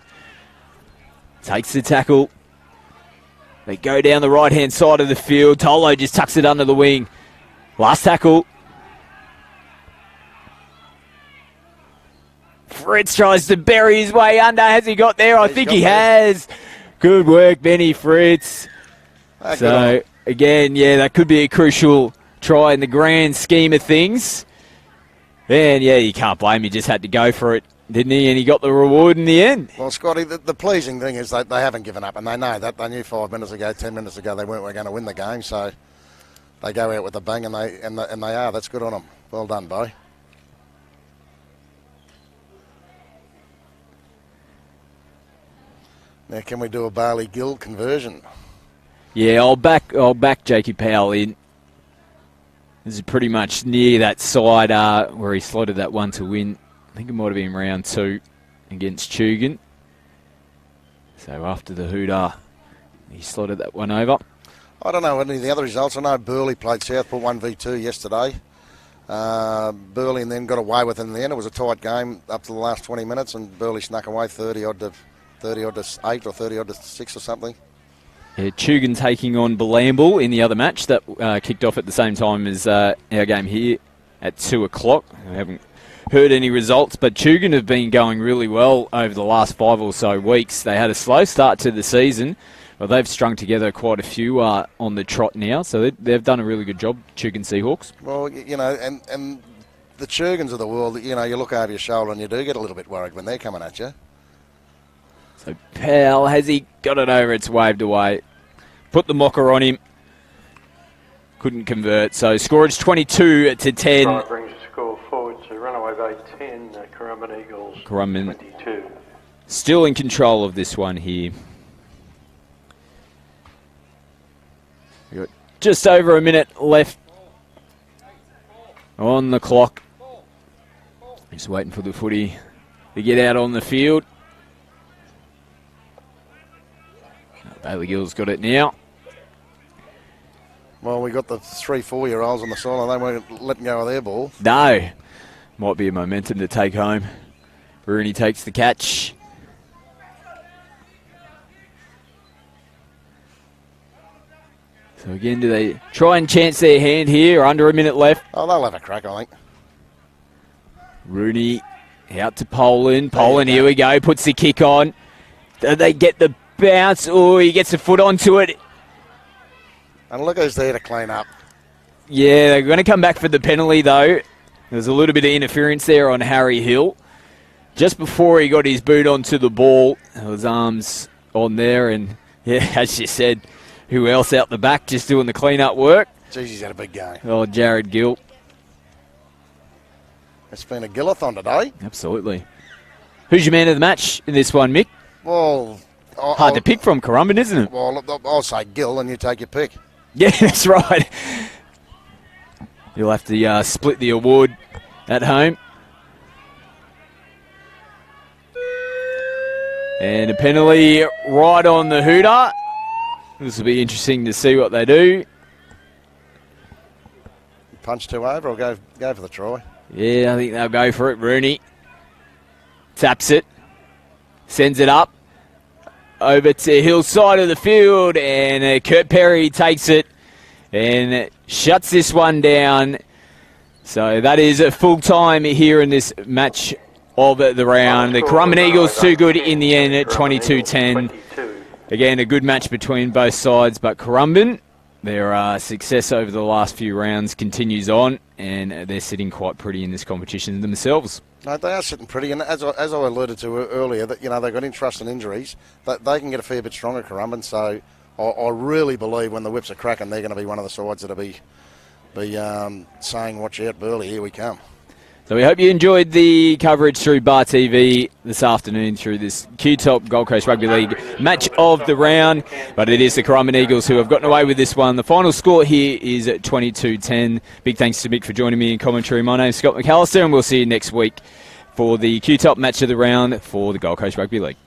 Takes the tackle. They go down the right-hand side of the field. Tolo just tucks it under the wing. Last tackle. Fritz tries to bury his way under. Has he got there? I think he has. Good work, Benny Fritz. So, again, yeah, that could be a crucial try in the grand scheme of things. And, yeah, you can't blame him. He just had to go for it, didn't he? And he got the reward in the end. Well, Scotty, the pleasing thing is they haven't given up, and they know that. They knew 5 minutes ago, 10 minutes ago, they weren't going to win the game, so they go out with a bang, and they are. That's good on them. Well done, Bo. Now, can we do a Barley Gill conversion? Yeah, I'll back Jakey Powell in. This is pretty much near that side where he slotted that one to win. I think it might have been round 2 against Tugan. So after the hooter, he slotted that one over. I don't know any of the other results. I know Burleigh played Southport 1v2 yesterday. Burleigh and then got away with it in the end. It was a tight game up to the last 20 minutes, and Burleigh snuck away 30-odd to 8 or 30-odd to 6 or something. Yeah, Tugan taking on Belamble in the other match that kicked off at the same time as our game here at 2 o'clock. I haven't heard any results, but Tugan have been going really well over the last 5 or so weeks. They had a slow start to the season, but they've strung together quite a few on the trot now, so they've done a really good job, Tugan Seahawks. Well, you know, and the Churgans of the world, you know, you look over your shoulder and you do get a little bit worried when they're coming at you. So Powell, has he got it over? It's waved away. Put the mocker on him. Couldn't convert. So scorage 22 to 10. That brings the score forward to Runaway by 10, Currumbin Eagles Currumbin 22. Still in control of this one here. We've got just over a minute left on the clock. Just waiting for the footy to get out on the field. Bailey Gill's got it now. Well, we got the 3-4-year-olds on the sideline. They weren't letting go of their ball. No. Might be a momentum to take home. Rooney takes the catch. So again, do they try and chance their hand here? Under a minute left. Oh, they'll have a crack, I think. Rooney out to Poland. Poland, here we go. Puts the kick on. Do they get the bounce? Oh, he gets a foot onto it. And look who's there to clean up. Yeah, they're going to come back for the penalty, though. There's a little bit of interference there on Harry Hill. Just before he got his boot onto the ball, his arms on there. And, yeah, as you said, who else out the back just doing the clean-up work? Jeez, he's had a big game. Oh, Jared Gill. It's been a Gillathon today. Absolutely. Who's your man of the match in this one, Mick? Well, hard to pick from Currumbin, isn't it? Well, I'll say Gill, and you take your pick. Yeah, that's right. You'll have to split the award at home. And a penalty right on the hooter. This will be interesting to see what they do. Punch 2 over or go for the try? Yeah, I think they'll go for it. Rooney taps it, sends it up over to Hill's side of the field, and Kurt Perry takes it and shuts this one down. So that is a full time here in this match of the round. The Currumbin Eagles too good in the end at 22-10. Again, a good match between both sides, but Currumbin, their success over the last few rounds continues on, and they're sitting quite pretty in this competition themselves. No, they are sitting pretty, and as I alluded to earlier, that they've got interest and injuries, that they can get a fair bit stronger, Currumbin. So I really believe when the whips are cracking, they're going to be one of the sides that'll be saying, watch out, Burley, here we come. So we hope you enjoyed the coverage through Bar TV this afternoon through this QTOP Gold Coast Rugby League match of the round. But it is the Currumbin Eagles who have gotten away with this one. The final score here is at 22-10. Big thanks to Mick for joining me in commentary. My name's Scott McAllister, and we'll see you next week for the QTOP match of the round for the Gold Coast Rugby League.